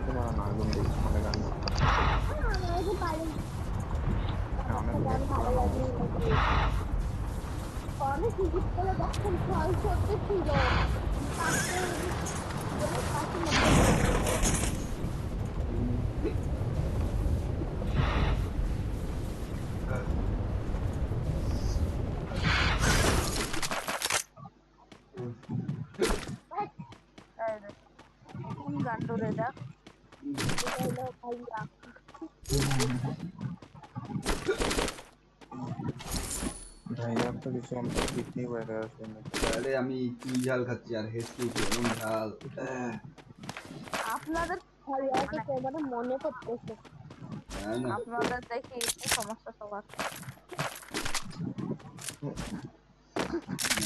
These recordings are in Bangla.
মারতে পারো না একদম দেখি মানে গান আমি পারি অনেক গান দেখতে ভালো পারো লাগে অনেক ভিজিট করে তখন 600 ছিল পাঁচশো পাঁচশো নব্বই কোন গান্ডরে দেখ ভাইয়া তো কিছু আমরা পিকনিক বাইরে আছে আরে আমি কি ঝাল খাচ্ছি আর হেসকি এমন ঝাল আপনাদের ভাইয়াকে তোমার মনে করতেছে না আপনাদের দেখি কি সমস্যা সবার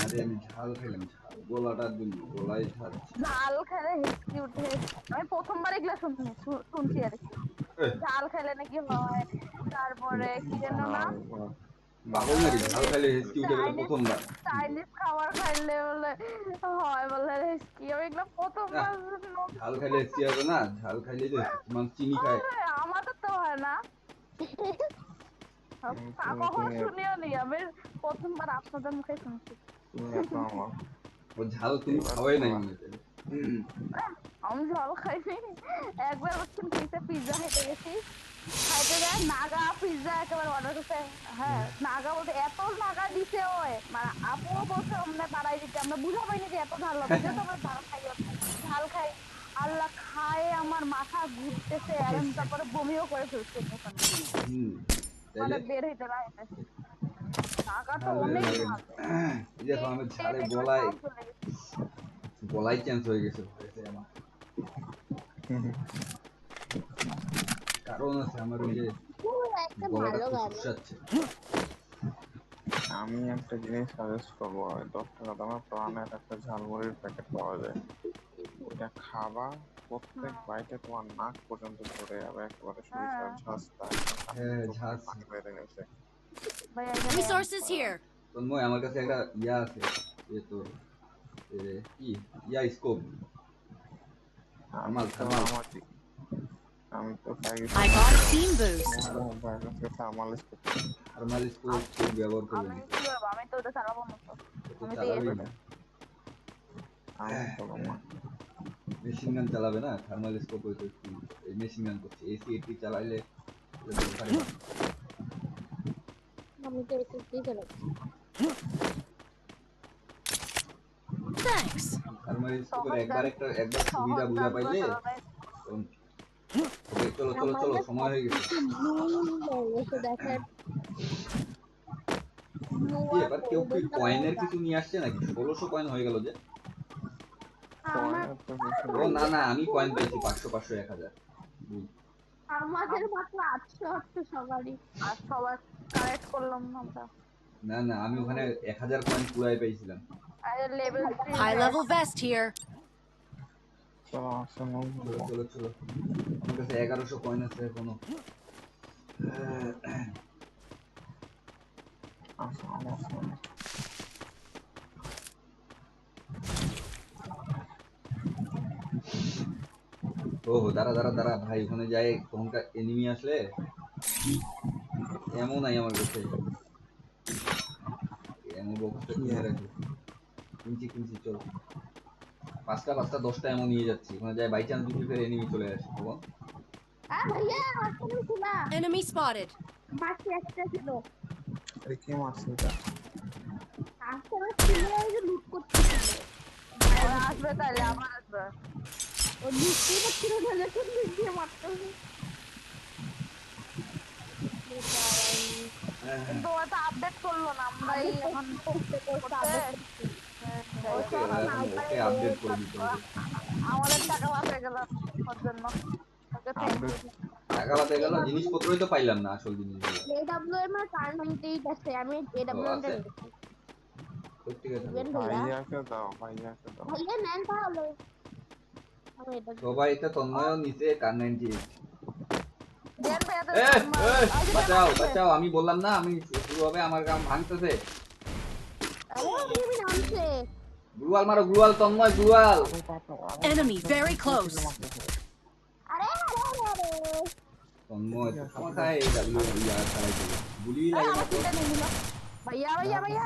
আরে আমি ঝাল খেলাম ঝাল গলাটার জন্য গলায় ঝাল ঝাল খেলে হিসকি উঠে আমি প্রথমবার এগুলা শুনছি আর কি ঝাল খেলে নাকি হয় তারপরে কি যেন না পাগল নাকি ঝাল খাইলে হেসকি উঠে গেলে প্রথমবার চাইনিজ খাবার খাইলে বলে হয় বলে হিসকি আমি এগুলা প্রথমবার ঝাল খাইলে হেসকি হবে না ঝাল খাইলে তো মানুষ চিনি খায় আমাদের তো হয় না কখনো শুনিও নি আমি প্রথমবার আপনাদের মুখে শুনছি ও ঝাল তুমি খাওয়াই নাই মনে হচ্ছে আমি ঝাল খাইনি একবার বলছেন পিজ্জা খেতে গেছি খাইতে যায় নাগা পিজ্জা একেবারে অর্ডার করতে হ্যাঁ নাগা বলতে এত নাগা দিছে ওই মানে আপুও বলছে আমরা বাড়াই দিতে আমরা বুঝা পাইনি যে এত ঝাল হবে যেহেতু আমরা ঝাল খাই আল্লাহ খায় আমার মাথা ঘুরতেছে এখন তারপরে বমিও করে ফেলছে মানে বের হইতে না নাগা তো অনেক ঝাল দেখো আমার ঝালে গলায় চেঞ্জ হয়ে গেছে আমার কারণ আছে আমার ওই যে গলাটা শুষাচ্ছে আমি একটা জিনিস সাজেস্ট করবো 10 টাকা দামের প্রাণের একটা ঝালমুড়ির প্যাকেট পাওয়া যায় ওটা খাবা প্রত্যেক বাইটে তোমার নাক পর্যন্ত ধরে যাবে একেবারে সরিষার ঝাঁজটা ঝাঁজ বেড়ে গেছে Resources here. তন্ময় আমার কাছে একটা ইয়া আছে যে তোর কি ইয়া স্কোপ থার্মাল আমি তো I got a team boost. Thermal scope ব্যবহার করবো আমি তো ওটা চালাবো না আমি তো মেশিন গান চালাবে না থার্মাল স্কোপ হইতো এই মেশিন গান করছে এসি এটি চালাইলে আমি তো এসএসডি চালাচ্ছি Thanks. থার্মাল স্কোপের একবার সুবিধা বুঝা পাইলে চলো চলো চলো সময় হয়ে গেছে দেখেন এবার কেউ কি কয়েনের কিছু নিয়ে আসছে নাকি 1600 কয়েন হয়ে গেল যে ও না না আমি কয়েন পেয়েছি 500 500 1000 আমাদের মাত্র 800 সবারই আর সবার কালেক্ট করলাম না আমরা না না আমি ওখানে 1000 কয়েন পুরাই পেয়েছিলাম আরে level High level vest here. চলো চলো চলো আমার কাছে 1100 কয়েন আছে এখনো ও দাঁড়া দাঁড়া দাঁড়া ভাই ওখানে যাই তখনকার এনিমি আসলে এমন নাই আমার কাছে এমন বক্সটা কিনে রাখি কিনছি চলো 5টা 10টা এমন নিয়ে যাচ্ছি ওখানে যাই বাই চান্স যদি ফের এনিমি চলে আসে বল ভাইয়া আসলে শোনা Enemy spotted. বাকি একটা ছিল আরে কে মারছে এটা আসলে ছিল যে লুট করতেছিল আসবে তাহলে আবার আসবে ও লুট করতেছিল না যখন দিয়ে মারতেছে কিন্তু ওটা আপডেট করলো না আমরা এখন ওকে আপডেট করে দিতে হবে আমাদের টাকা বাঁচে গেল ওর জন্য টাকা বাঁচে গেল জিনিসপত্রই তো পাইলাম না আসল জিনিসগুলো এডব্লিউএম এর কারেন্টই আছে আমি এডব্লিউএম টা ঠিক আছে ভাইয়াকে দাও ভাইয়া নেন তাহলে আমি এটা সবাই এটা তন্ময় নিচে কার 98 দেন বাঁচাও বাঁচাও আমি বললাম না আমি শুরু হবে আমার কাম ভাঙতেছে আমি নামছে গ্লুয়াল মারো গ্লুয়াল তন্ময় গ্লুয়াল Enemy very close. আরে তন্ময় তো কোথায় এই ডাব্লিউ ইয়ার চালাই দিল গুলি এই, লাগে না আমার তো কিলটা নিয়ে নিল। ভাইয়া ভাইয়া ভাইয়া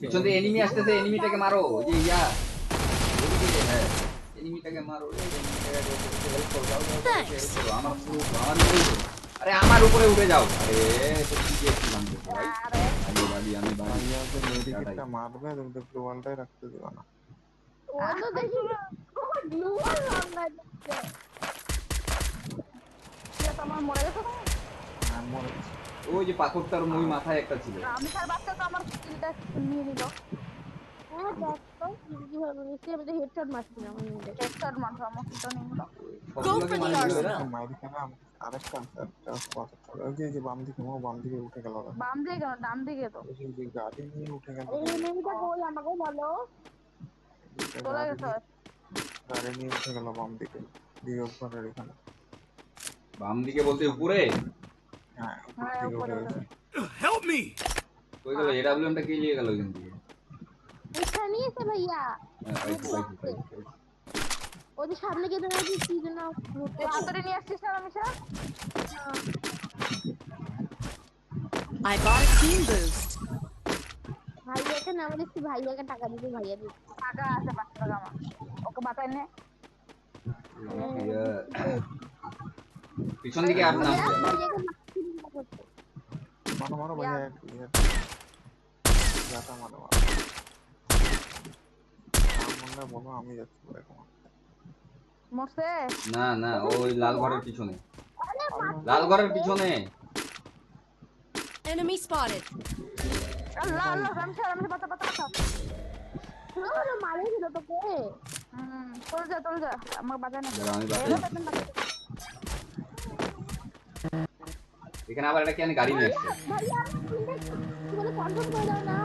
পিছন দিয়ে এনিমি আসতেছে এনিমিটাকে মারো ওই যে ইয়া ওইদিকে হ্যাঁ এনিমিটাকে মারো এনিমিটাকে হেল্প করো যাও যাও Thanks. হেল্প করো আমার পুরো আমার উপরে উঠো। আরে আমার উপরে উঠে যাও আরে তো কি যে কি নামতে ভাই আরে আমি বাড়ি ভাইয়া যে মেডিকেটটা মারবে তুমি তো গ্লোবালটাই রাখতে দিবা না। ও তো দেখি গ্লুয়াল রান্না দিচ্ছে। ইয়া তো আমার মরে গেছে তো। হ্যাঁ, মরে গেছে। ওই যে পাথরটার মই মাথায় একটা ছিল আমি তার বাচ্চা তো আমার কিলটা নিয়ে নিল। হ্যাঁ দেখ তো কিভাবে নিচ্ছে, আমি তো হেডশট মারছিলাম আমি নিজে। হেডশট মারছো আমার কিলটা নিয়ে নিল। সবগুলোকে for the মারি দিল এরা arsenal. মাইরি কেন আরেকটা আছে একটা কথা বলে। ওই যে বাম দিকে বাম দিকে উঠে গেল দেখো। বাম দিকে কেন ডান দিকে তো ওই যে গাড়ি নিয়ে উঠে গেল এই মেয়েটা কই আমাকে বলো। চলে গেছে। গাড়ি নিয়ে উঠে গেল বাম দিকে বিয়োগ ঘরের এখানে। বাম দিকে বলতে উপরে হ্যাঁ উপর হ্যাঁ, দিকে উপরে উঠে গেছে। কই গেল এডব্লিউএমটা কে নিয়ে গেল এখান থেকে এটা নিয়েছে ভাইয়া। হ্যাঁ পাইছি ওই যে সামনে গিয়ে তোমার কি যেন তুই হাতুড়ি নিয়ে আসছিস না মিশা? I bought a team boost. ভাইয়াকে নাম দিচ্ছি, ভাইয়াকে টাকা দিতে ভাইয়া দিচ্ছে। টাকা আছে 5 টাকা আমার। ওকে বাতায় নে। ইয়া, পিছন দিকে আর নাম ভাইয়াকে মারতে দিতে করছে। মারো মারো ভাইয়া যাতা মারো মারো। আমার বলো আমি যাচ্ছি বলে তোমার। মরছে? না না ওই লাল ঘরের পিছনে লাল ঘরের পিছনে Enemy spotted. আল্লাহ আল্লাহ রামসা বাতা বাতা বাতা। ওরা মারে দিল তোকে। চল যা আমার বাজায় না। দাঁড়াও, আমি বাঁচাই। এরা বেতন বাঁচাই। এখানে আবার একটা কেন গাড়ি নিয়ে আসছে ভাইয়া কি বলে কনফার্ম করে দাও না।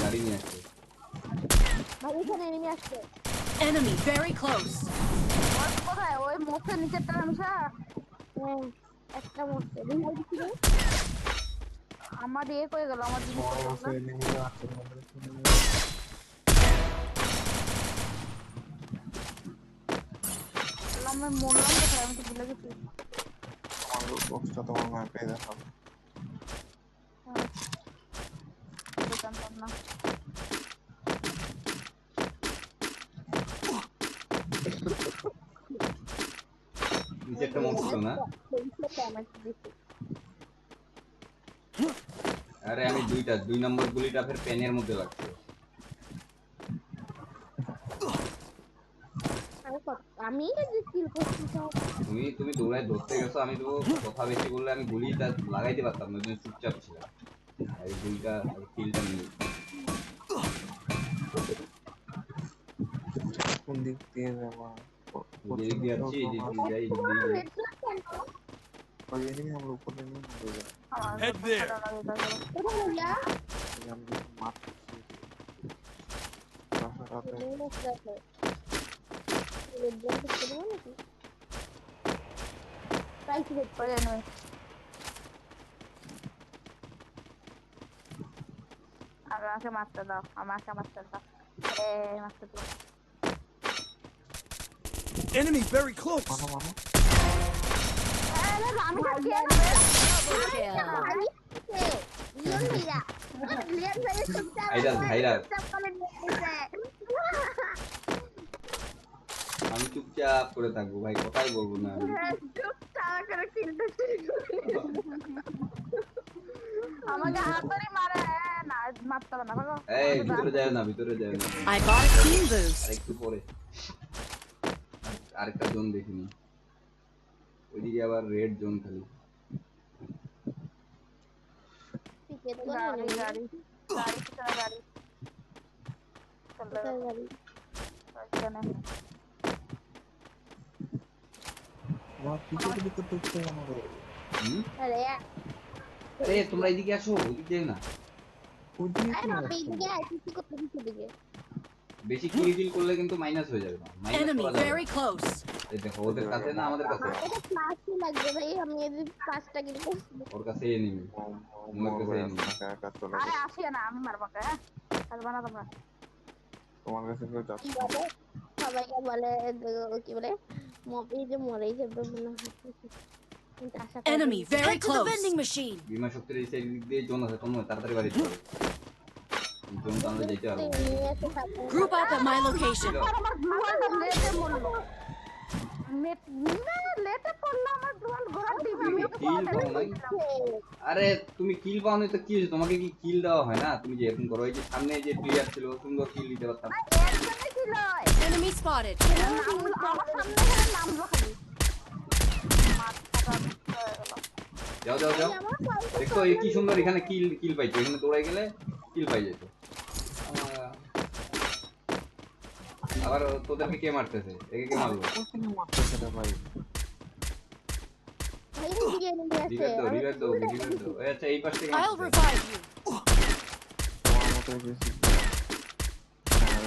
গাড়ি নিয়ে আসছে ভাই এখানে এনিমি আসছে। Enemy very close. ওর কোথায়? ওই মুখের নিচেরটা রামসা। হ্যাঁ একটা মরছে। ভাই দিছি রে। আমার ইয়ে কই গেল আমার জিনিস বড় কই আছে গেল? এনিমিরা আছে আমি মরলাম কোথায়? আমি তো ভুলে গেছি। আমার লুট বক্সটা তোমার ম্যাপে দেখাবো। জানতাম না। নিচে একটা মন ছিল না আরে আমি দুই নম্বর গুলিটা ফের পেনের মধ্যে লাগছে আমি যে কিল করছি সব। তুমি দৌড়ায় ধরতে গেছো আমি তো কথা বেশি বললে আমি গুলিটা লাগাইতে পারতাম না তুমি চুপচাপ ছিলাম আর এই গুলিটা কিলটা নিয়ে কোন দিক দিয়ে যাবো? যেদিক দিয়ে যাচ্ছি যেদিক দিয়ে যাই যেদিক দিয়ে যাই। ওই এনিমি আমরা উপরে নিয়ে মরে যাবে। আমার Head there. কোথায় ভাইয়া? আমি মারতেছি রাস্তাটাতে। করে নয়। আমাকে মারতে দাও। আমাকে মারতে দাও। মারতে দাও। Enemy very close. মারো মারো। আরে আমি তো কে না? Double kill. লিওন ভাইয়া। লিওন ভাইয়া চুপচাপ ভাইরাল চুপচাপ করে নিয়েছে। আমি চুপচাপ করে থাকবো ভাই কথাই বলবো না আমি চুপচাপ করে কিলতে শুরু করে। আমাকে হাতুড়ি মারে না মারতে হবে না ভাগো। এই ভিতরে যায় না I bought a team boost. আরেকটু পরে আরেকটা জোন দেখিনি ওইদিকে আবার রেড জোন খালি ঠিক আছে গাড়ি গাড়ি গাড়ি পিছনে গাড়ি চলে গাড়ি। ওইখানে আমার পিছনে দিকে তুলতে আমাদের হুম? আরে আরে তোমরা এদিকে আসো ওইদিকে না ওদিকে আরে বাবা এদিকে আইছি কি করতে দিছি দিকে। বেশি কিল করলে কিন্তু মাইনাস হয়ে যাবে না মাইনাস Enemy করা যাবে very close. এই দেখো ওদের কাছে না আমাদের কাছে এটা ক্লাসই লাগবে ভাই, আমি এদের 5টা কিল করছি। ওর কাছে এনিমি মরবে একা একা চলে আরে যাবে। আসিয়া না আমি মারবো কে হ্যাঁ আসবে না তোমরা তোমার কাছে কেউ যাচ্ছে কি বলে সবাইকে বলে কি বলে এই যে মরেই যাবে মনে হয় কিন্তু আশা করি Enemy very Head to the close. vending machine. বিমা শক্তির এই সাইড দিয়ে জোন আছে, তোমরা তাড়াতাড়ি বাড়ি চলো। জোন তো আমরা যেতে পারবো। নিয়ে এসে থাকবে Group up at my location. আমার গ্লুয়ালটা লেটে মরলো। লেটে পড়লো আমার গ্লুয়াল ঘোড়ার ডিম। আমি ওকে কিল বলতে পাও নাই? আরে তুমি কিল পাও নাই তো কি হয়েছে? তোমাকে কি কিল দেওয়া হয় না? তুমি যে এরকম করো, এই যে সামনে যে প্লেয়ার ছিল সুন্দর কিল দিতে পারতাম। একজনে ছিল। Enemy spotted. আমার সামনে ঘরে নামলো খালি। মাথাটা নষ্ট হয়ে গেল। যাও যাও যাও, দেখো এই কি সুন্দর এখানে কিল কিল পাইছো, এখানে দৌড়াই গেলে কিল পাই যেত। আবার তোদেরকে কে মারতেছে? একে কে মারলো? কোথায় মারতেছে রে ভাই? ভাই দিকে নিয়ে আসে রিভাইভ দাও, রিভাইভ দাও, রিভাইভ দাও। আচ্ছা এই পাশ থেকে I'll মারতেছে। revive you. তোমার মতো বেশি হ্যাঁ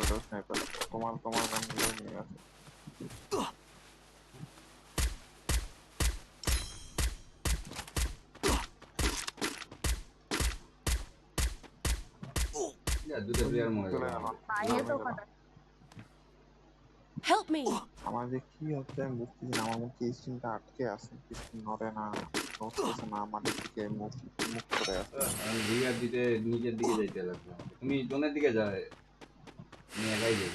ওটা স্নাইপার। তোমার গানগুলো নিয়ে আছে। যা, দুটো প্লেয়ার মরে গেল। চলে গেল। পায়ে তো ফাটা। Help me. আমার যে কি হচ্ছে আমি বুঝতেছি না, আমার মুখে স্ক্রিনটা আটকে আছে, স্ক্রিন নড়ে না, নড়তেছে না, আমাদের দিকে মুখ মুখ করে আছে। আমি রিভাইভ দিতে নিচের দিকে যাইতে লাগবে। তুমি জোনের দিকে যাও, আমি একাই যাই।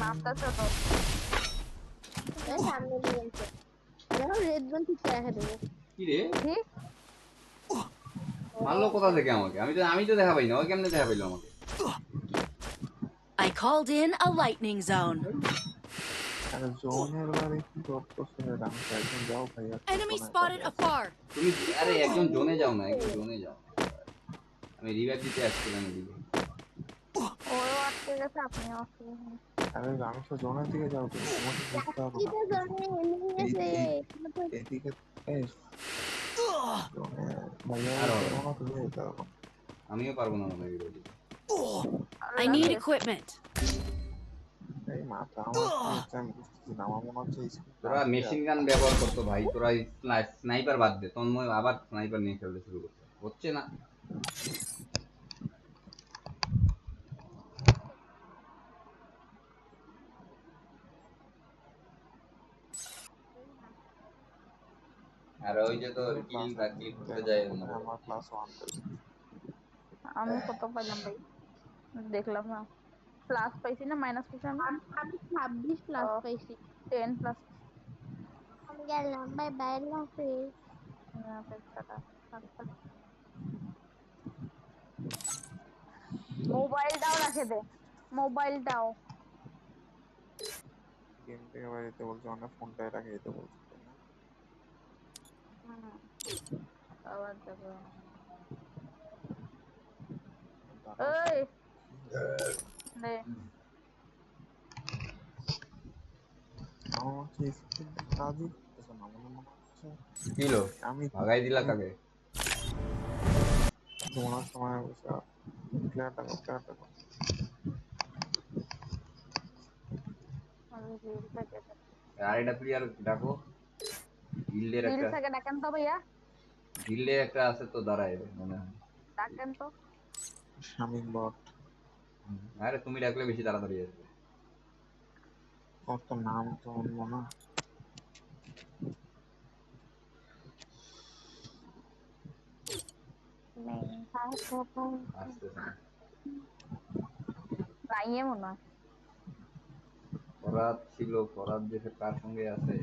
মারতেছে তো। এই সামনে নিয়ে আসে এখন রেড জোন ঠিক রেখে দেবো কি রে? ঠিক? মারলো কোথা থেকে আমাকে? আমি তো দেখা পাই না, ও কেমনে দেখা পাইলো আমাকে? I called in a lightning zone. আরে জোনের বারে কি করতেছে রে? আমি একজন যাও ভাই। Enemy spotted afar. তুমি আরে একজন জোনে যাও না, একজন জোনে যাও। আমি রিভাইভ দিতে আসছিলাম এদিকে। ওরও আটকে গেছে, আপনিও আটকে গেছেন। আরে আমি তো জোনের দিকে যাও, তুমি তোমাকে বুঝতে হবে কি না। তো জোনে নিয়ে এসে এদিকে এই জোনে ভাইয়া আরো। কোনো তুমি যেতে হবে না। আমিও পারবো না মনে হয় রিভাইভ। I need equipment. এই মাথা আমার কি হচ্ছে আমি বুঝতেছি না, আমার মনে হচ্ছে তোরা মেশিন গান ব্যবহার করতো ভাই, তোরা স্নাইপার বাদ দে, তন্ময় আবার স্নাইপার নিয়ে খেলতে শুরু করছে, হচ্ছে না। আর ওই যে তোর কিল করতে যায় না। আমার ক্লাস 1 পেয়েছি। আমি কত পাইলাম ভাই? দেখলাম না। প্লাস পাইছি না মাইনাস পাইছি আমি? আমি 26 প্লাস পাইছি 10 প্লাস। আমি গেলাম বাই বাই লাফে মোবাইলটাও রাখে দে, মোবাইলটাও। গেম থেকে বাইরে যেতে বলছে, অনেক ফোনটাই রাখে যেতে বলছে। আবার দেখো। দাঁড়াও, এই নে আমার হচ্ছে স্ক্রিন কাজই করতেছে না, মনে হচ্ছে কিলো আমি ভাগাই দিলা কাকে? ঘুমানোর সময় বসে প্লেয়ারটা আমি রিল থেকে আর এটা প্লেয়ার ডাকো। গিল্ডের রিল একটা থেকে ডাকেন তো ভাইয়া, গিল্ডের একটা আছে তো, দাঁড়ায় মনে হয়। ডাকেন তো। শামিম বট। আরে তুমি ডাকলে বেশি তাড়াতাড়ি আসবে। ওর তো নাম তো অন্য না। আসতেছে না। নাইয়ে মনে হয়। ফরাদ ছিল, ফরাদ দেশে কার সঙ্গে আছে?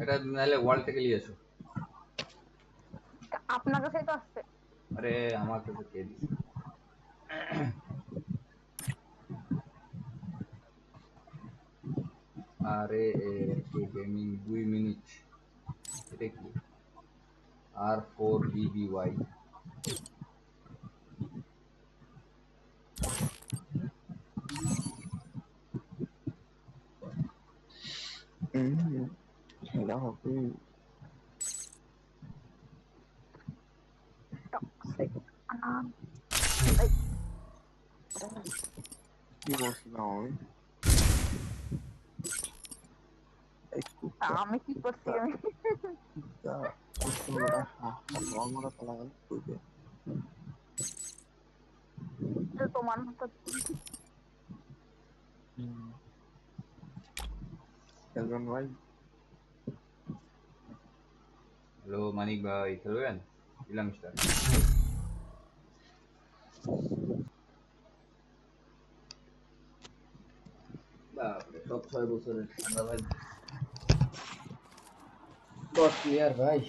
এটা নাহলে ওয়ার্ল্ড থেকে নিয়ে এসো। আপনার কাছেই তো আসছে। আরে আমার কাছে কে দিছে? আরে একটু গেমিং 2 মিনিট। এটা কি? R4BBY। খেলা হবে। কি বলছিলাম আমি? আমি কি করছি আমি? নর্মাল খেলা গেল তোমার মতো খেলবেন ভাই? হ্যালো মানিক ভাই, খেলবেন? দিলাম স্টার। বাপরে, সব 6 বছরের আমরা ভাই 10 প্লেয়ার ভাই।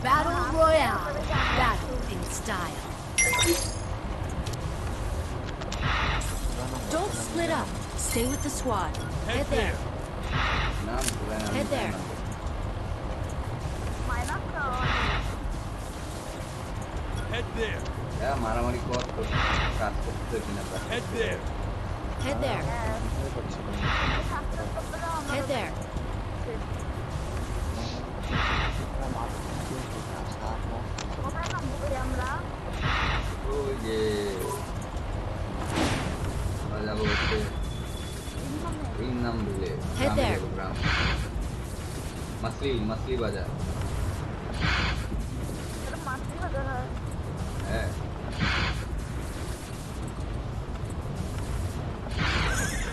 Battle Royale. Battle in style. Don't split up. Stay with the squad. Head there. নাম ভুলে না, Head there. Minus Head there. হ্যাঁ, মারামারি কর তো, কাজ করতে কিনা তা। Head there. Head there. Head there. কোথায় নামবো ভাই আমরা? ওই যে আমরা যাবো হচ্ছে এই নাম ভুলে Head গ্রামে there. যাবো, গ্রাম মাসলি বাজার। এটা মাছলি বাজার হয়। হ্যাঁ,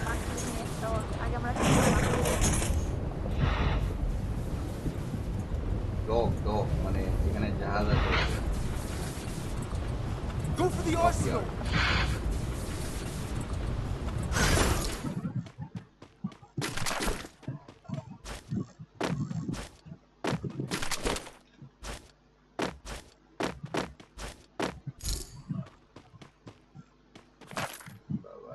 মাছলি নিয়ে এসো। আগে আমরা ডক মানে এখানে জাহাজ আছে। Go for the arsenal. বাবা,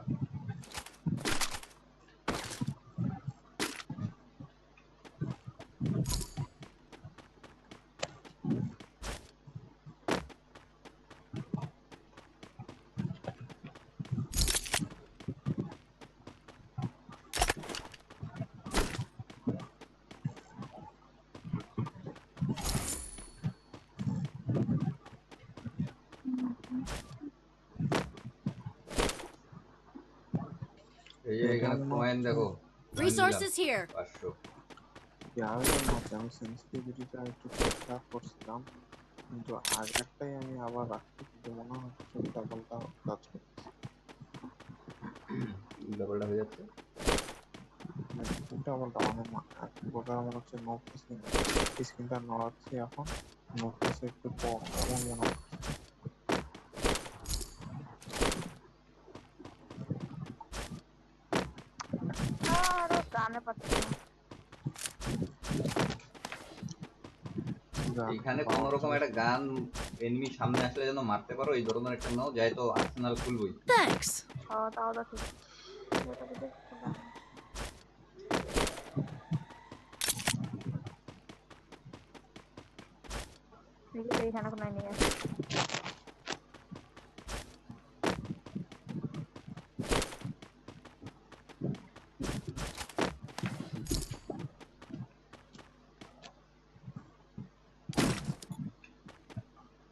এই যে এখানে কয়েন দেখো, Resources here. 500। আমি সেন্সিটিভিটিটা একটু ঠিকঠাক করছিলাম, কিন্তু আগেরটাই আমি আবার রাখছি, কিন্তু মনে হচ্ছে উল্টাপাল্টা কাজ করছে। ডাবলটা হয়ে যাচ্ছে। উল্টাপাল্টা মানে এক প্রকার মনে হচ্ছে নো ফেসিং, স্ক্রিনটা নড়াচ্ছি এখন, নো ফেসে একটু কম এমন মনে হচ্ছে। আরো গানে পাচ্ছি না। এখানে কোন রকম একটা গান এনিমি সামনে আসলে যেন মারতে পারো, এই ধরনের একটা নাও, যাই তো আর্সেনাল খুলবই। Thanks. তাও তো ঠিক। এটা দেখে এইখানে কোনো নিয়ে আসে।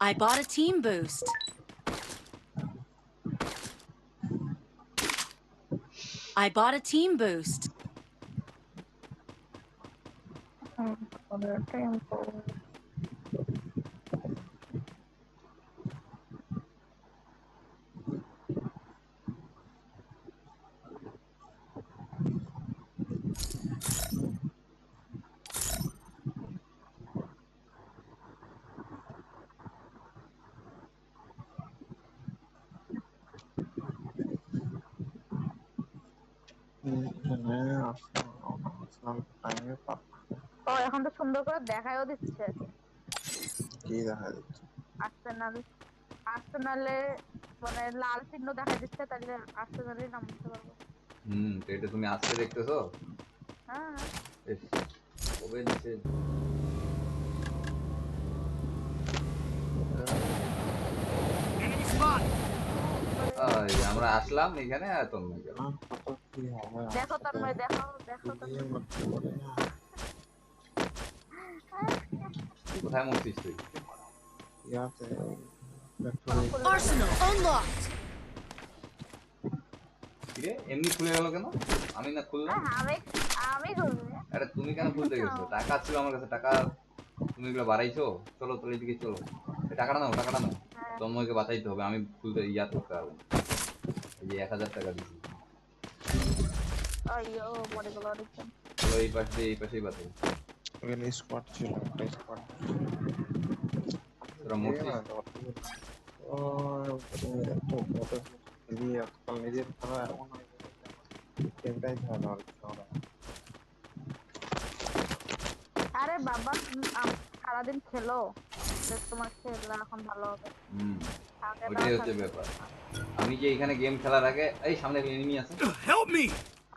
I bought a team boost. I bought a team boost. টাইমে ও এখন তো সুন্দর করে দেখায়ও দিচ্ছে। কি দেখা যাচ্ছে? আর্সেনালে মানে লাল চিহ্ন দেখা দিচ্ছে, তাহলে আর্সেনালের নাম বুঝতে পারবো। তো এটা তুমি আজকে দেখতেছো? হ্যাঁ ইস, কবে দিছে? আমরা আসলাম এখানে আর তোমরা গেল। দেখো তন্ময়, দেখো দেখো তন্ময়। কোথায় মরছিস তুই? ইয়াতে ফ্যাক্টরি Arsenal unlocked. কিরে এমনি খুলে গেল কেন? আমি না খুললাম। আমি করবো। আরে তুমি কেন খুলতে গেছো? টাকা ছিল আমার কাছে, টাকা তুমি এগুলো বাড়াইছো। চলো চলো এদিকে চলো। এই টাকাটা নাও, টাকাটা নাও। তন্ময়কে বাঁচাইতে হবে, আমি খুলতে ইয়া করতে পারবো না। এই যে 1000 টাকা দিচ্ছি। আইয়ো মরে গেল আরেকজন। চলো এই পাশ দিয়ে এই পাশেই বাঁচাই। ওখানে স্কোয়াড ছিল, একটা স্কোয়াড। তোরা মরছিস? ও এত কত খেলি আজকাল নিজের খেলা এমন হয়ে গেছে যে আমার গেমটাই খেলা আর কিছু না। আরে বাবা সারাদিন খেলো, তোমার খেলা এখন ভালো হবে। আগে ওইটাই না হচ্ছে থাকতো। ব্যাপার। আমি যে এখানে গেম খেলার আগে এই সামনে একটা এনিমি আছে, Help me!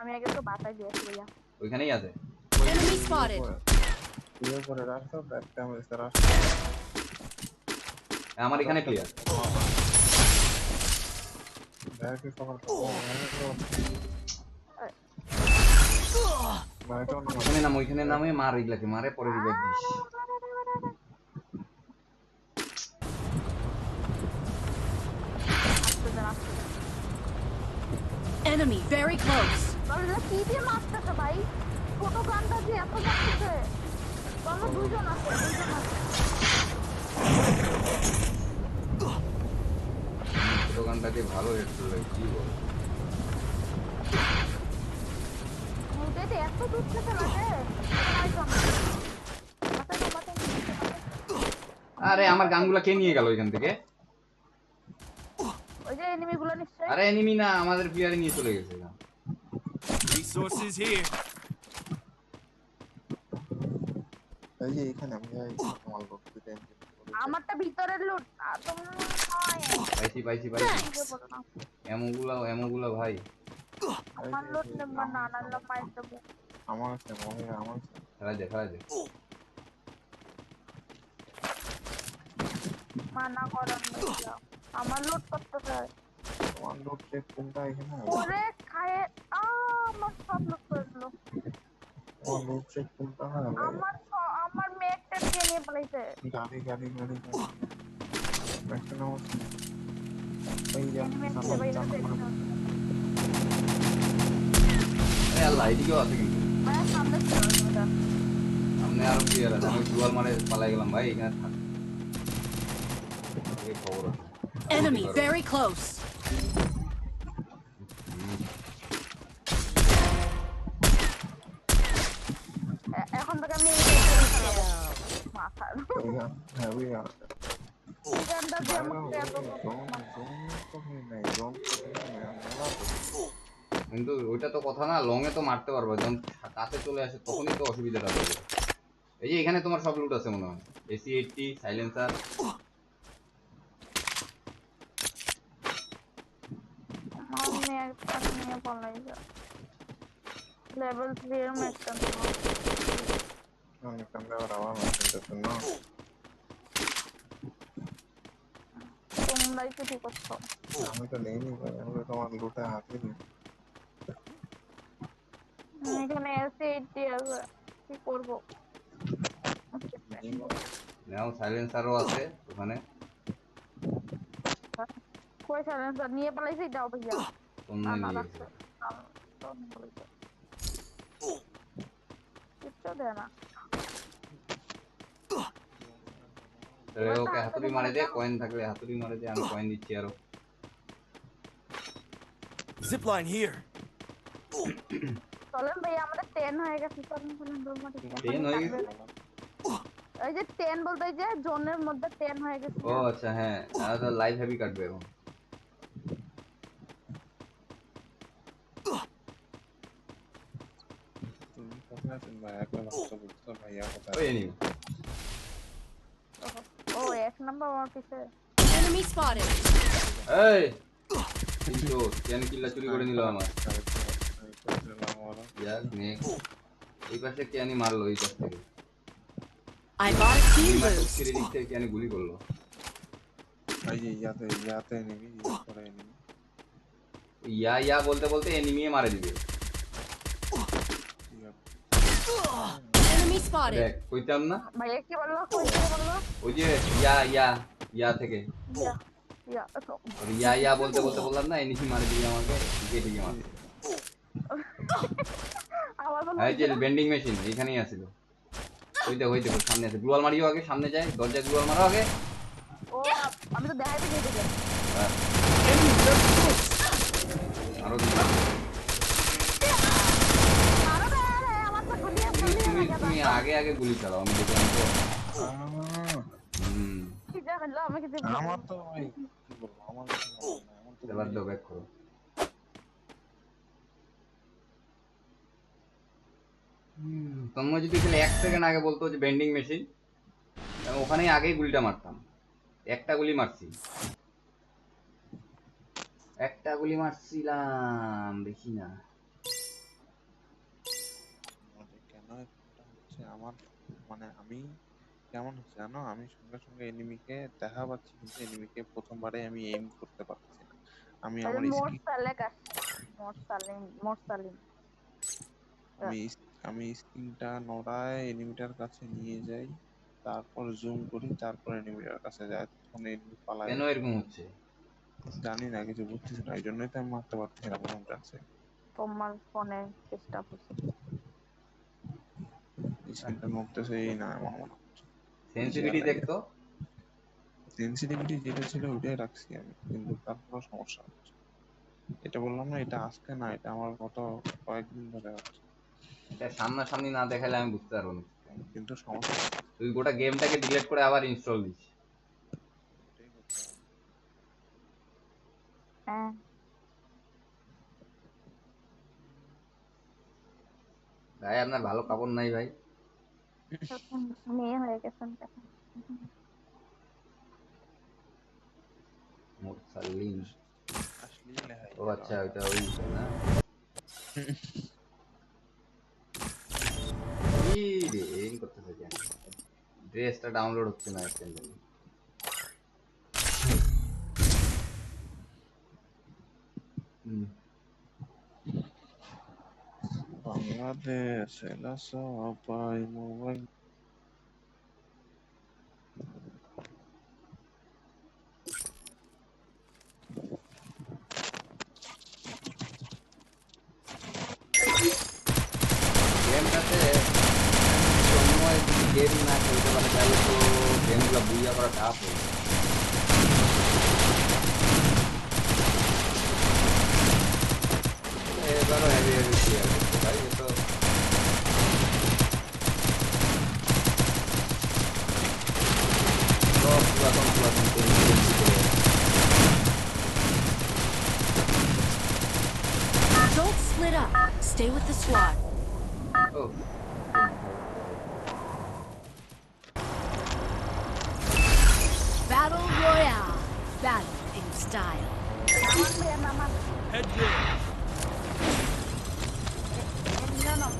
আমি আগে তো বাতাই দিয়েছি ভাইয়া। ওইখানেই আছে। Enemy spotted. ইয়ে করে রাখতো একটা আমি সারা আমার এখানে ক্লিয়ার। ডাইরেক্ট কভার করব। মানে তো না ওইখানে নামে মার এগুলাকে মারে পরে revive this. Enemy very close. বলে কি দিয়ে মারতেছে ভাই? ছোট গানটা দিয়ে এত মারতেছে। বলো দুজন আছে। দোকানটাকে ভালো রেট করলে কি বল? মুটেতে এত দূর থেকে লাগে। আরে আমার গানগুলা কে নিয়ে গেল এখান থেকে? ওই যে এনিমি গুলো নিশ্চয়ই। আরে এনিমি না, আমাদের প্লেয়ারে নিয়ে চলে গেছে গান। Resources here. এই যে এখানে আমি যাই তোমার করতে দেন। আমারটা ভিতরের লুট তুমি নয়। পাইছি এমোগুলা ভাই। আমার লুট নাম্বার না আনলাম মাইর দেব। আমার আছে মনে আমার আছে। খেলা দে মানা করার নেই। আমার লুট করতেছে। তোমার লোড চেক কোনটা এখানে আছে? ওরে খায় আমার সব লুট করে দিল। তোমার লোড চেক কোনটা হয়? আমার মেয়েটা কে নিয়ে পালাইছে। গাড়ি একটা নাও এই যে মেয়েটা ভাই না আরে আল্লাহ এদিকেও আছে কিন্তু। ভাই সামনে ছিল ওটা। সামনে আরো প্লেয়ার আছে, আমি দুয়ার মারে পালাই গেলাম ভাই, এখানে থাক। এই খবর আছে। Enemy very close. এখন থেকে আমি মাথা হেভি আর গানটা দিয়ে আমাকে এত কিন্তু ওইটা তো কথা না, লং এ তো মারতে পারবে, যখন কাছে চলে আসে তখনই তো অসুবিধাটা হবে। এই যে এখানে তোমার সব লুট আছে মনে হয়, এসি 80 সাইলেন্সার। আমি একটা নিয়ে পালাইছে লেভেল 3 এর ম্যাচটা আমি কামড়ে আবার মেশিনটা না তোমরাই কি ঠিক করছো। আমি তো নেইনি ভাই, আমি তো তোমার লুটে হাতে দিই। এখানে এসে 80 আছে কি করব। নাও সাইলেন্সারও আছে ওখানে। কই সাইলেন্সার নিয়ে পালাইছে দাও ভাইয়া। তোমরা নিয়ে গেছে। কিচ্ছু দেয় না। তাহলে ওকে হাতুড়ি মারে দে, কয়েন থাকলে হাতুড়ি মারে দে, আমি কয়েন দিচ্ছি আরো। Zipline here. চলেন ভাইয়া আমাদের 10 হয়ে গেছে। চলেন দৌড় মারি। 10 হয়ে গেছে? এই যে 10 বলতে এই যে জোনের মধ্যে 10 হয়ে গেছে। ও আচ্ছা হ্যাঁ, তাহলে তো লাইভ হেভি কাটবে এখন। তুমি কোথায় আছেন ভাই? একটা বাচ্চা বুঝছো ভাইয়া কোথায়? ওই এনিমি। ও এক নাম্বার আমার পিছে। Enemy spotted. এই কিন্তু কেন কিল্লা চুরি করে নিল আমার। ইয়ার নেক্সট এই পাশে কেন মারলো এই পাশ থেকে? I got a team boost. ছিঁড়ে দিক থেকে কেন গুলি করলো? এই যে ইয়াতে নেবি করে নেবি। ইয়া বলতে বলতে এনিমি মারে দিবে। Enemy Enemy spotted. দেখ কইতাম না ভাইয়া কি বললো? কই থেকে বললো? ওই যে ইয়া থেকে ইয়া ইয়া তো ওই ইয়া বলতে বলতে বললাম না এনিসি মারে দিই আমাকে ঠিকই মারে আমার বললো এই যে বেন্ডিং মেশিন এখানেই আছিল ওই দেখো সামনে আছে গ্লুয়াল মারিও আগে সামনে যায় দরজায় গ্লুয়াল মারো আগে ও আমি তো দেখাইতে যেতে চাই। Enemy very close. আরো দিলাম আরে আরে আমার তো গুলিয়ে তুমি আগে গুলি চালাও আমি দেখলাম তো কি জানেন লো আমি কিছু আমার তো ভাই কি বলবো আমার কিছু বলার নাই, আমার তো এবার দাও ব্যাক করো তোমরা যদি তাহলে 1 সেকেন্ড আগে বলতো যে বেন্ডিং মেশিন আমি ওখানেই আগেই গুলিটা মারতাম একটা গুলি মারছিলাম দেখি না কেন এটা হচ্ছে আমার মানে আমি কেমন হচ্ছে জানো আমি সঙ্গে সঙ্গে এনিমিকে দেখা পাচ্ছি কিন্তু এনিমিকে প্রথমবারে আমি এইম করতে পারছি না আমি আমার মোট স্কিল সালেক মোট সালিম আমি স্কিলটা নড়ায় এনিমিটার কাছে নিয়ে যাই তারপর জুম করি তারপর এনিমিটার কাছে যাই তখন এনিমি পালায় কেন এরকম হচ্ছে জানি না কিছু বুঝতেছি না এই জন্যই তো আমি মারতে পারছি না প্রথম চান্সে তোমার ফোনে চেষ্টা করছি স্কিলটা নড়তেছে এই না আমার মনে হচ্ছে সেনসিটিভিটি দেখতো সেনসিটিভিটি যেটা ছিল ওইটাই রাখছি আমি কিন্তু তারপরও সমস্যা হচ্ছে এটা বললাম না এটা আজকে না এটা আমার গত কয়েকদিন ধরে হচ্ছে এটা সামনাসামনি না দেখালে আমি বুঝতে পারবো না কিন্তু সমস্যা তুই গোটা গেমটাকে ডিলিট করে আবার ইনস্টল দিস এটাই করতে হবে। হ্যাঁ ভাই আপনার ভালো কাপড় নাই ভাই মেয়ে হয়ে গেছেন মুরসালিন আসলেই লেহাই ও আচ্ছা ওইটা ওই না কি রে এই করতেছে কেন ড্রেসটা ডাউনলোড হচ্ছে না একদম বাংলাদেশ এলা সবাই মোবাইল গেমটাতে সময় গেম না খেলতে পারে তাহলে তো গেমগুলো বুঝা করা টাফ হয়ে এবারও হেভি প্লেয়ার করতে ভাই এ তো সব পুরাতন Don't split up. Stay with the squad. O Battle Royale. Battle in style. আমার মেয়ের নাম Head there. এমনি নাম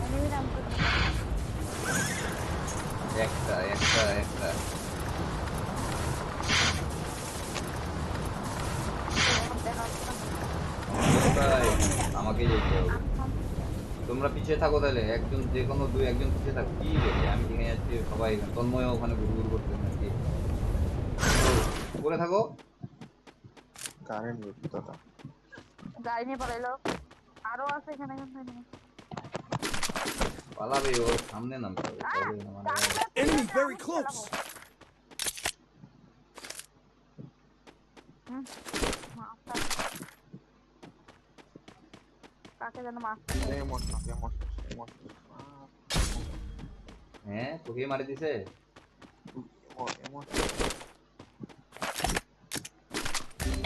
এমনি নাম একটা কোথায়? আমাকে যেতে হবে তোমরা পিছিয়ে থাকো তাহলে একজন যে কোনো দুই একজন পিছিয়ে থাকো কি রে আমি ভেঙে যাচ্ছি সবাই তন্ময় ওখানে ঘুরঘুর করতে নাকি করে থাকো কারেন্ট বিদ্যুৎটা গাড়ি নিয়ে পালাইলো আরো আছে এখানে পালাবে ওর সামনে নামতে হবে তবে আমাদের Enemy very close. কাকে যেন মাছ হ্যাঁ তোকে মারি দিছে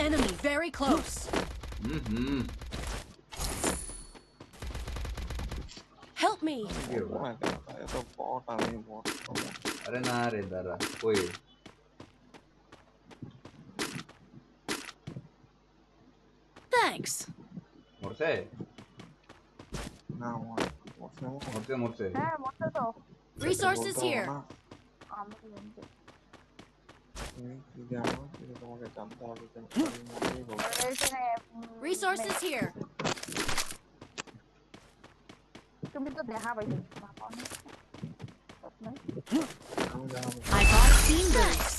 Enemy very close. Help me. এত বট আমি বট আরে না রে দাঁড়া কই Thanks. মরছে না মরছে হ্যাঁ মরছে তো Resources here. আমি কি জানি তুমি কি জানো কিন্তু তোমাকে জানতে হবে যে আমি মরেই বলবো এখানে Resources here. আমি তো দেখা পাইছি আমি জানাবো I got a team boost.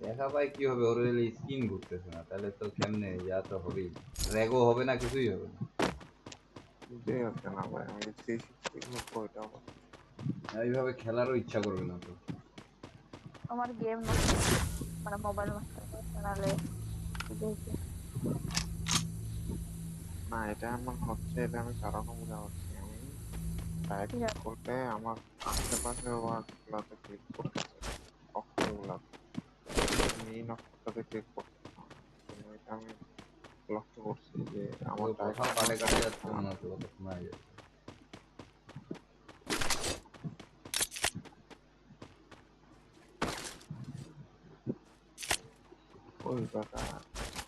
দেখা পাই কি হবে, ওর স্কিন ঘুরতেছে না, তাহলে তো কেমনে যা তো হবেই, র্যাগও হবে না, কিছুই হবে না। বুঝতেই হচ্ছে না ভাই, আমি 360 করবো এটা আবার। এইভাবে খেলারও ইচ্ছা করবে না তো। আমার গেম নষ্ট মানে মোবাইল নষ্ট নালে না এটা আমার হচ্ছে, এটা আমি কারণও বুঝা পারছি। আমি টাইপ ঠিক আছে। করতে আমার আশেপাশে ওয়ার্ডগুলোতে ক্লিক করতেছে, অক্ষরগুলোতে, মেইন অক্ষরটাতে ক্লিক করতেছে না। কিন্তু এটা আমি লক্ষ্য করছি যে আমার ওর কথা কাটে কাটে যাচ্ছে মনে হচ্ছে, কথা শোনা যাচ্ছে। ওই কথা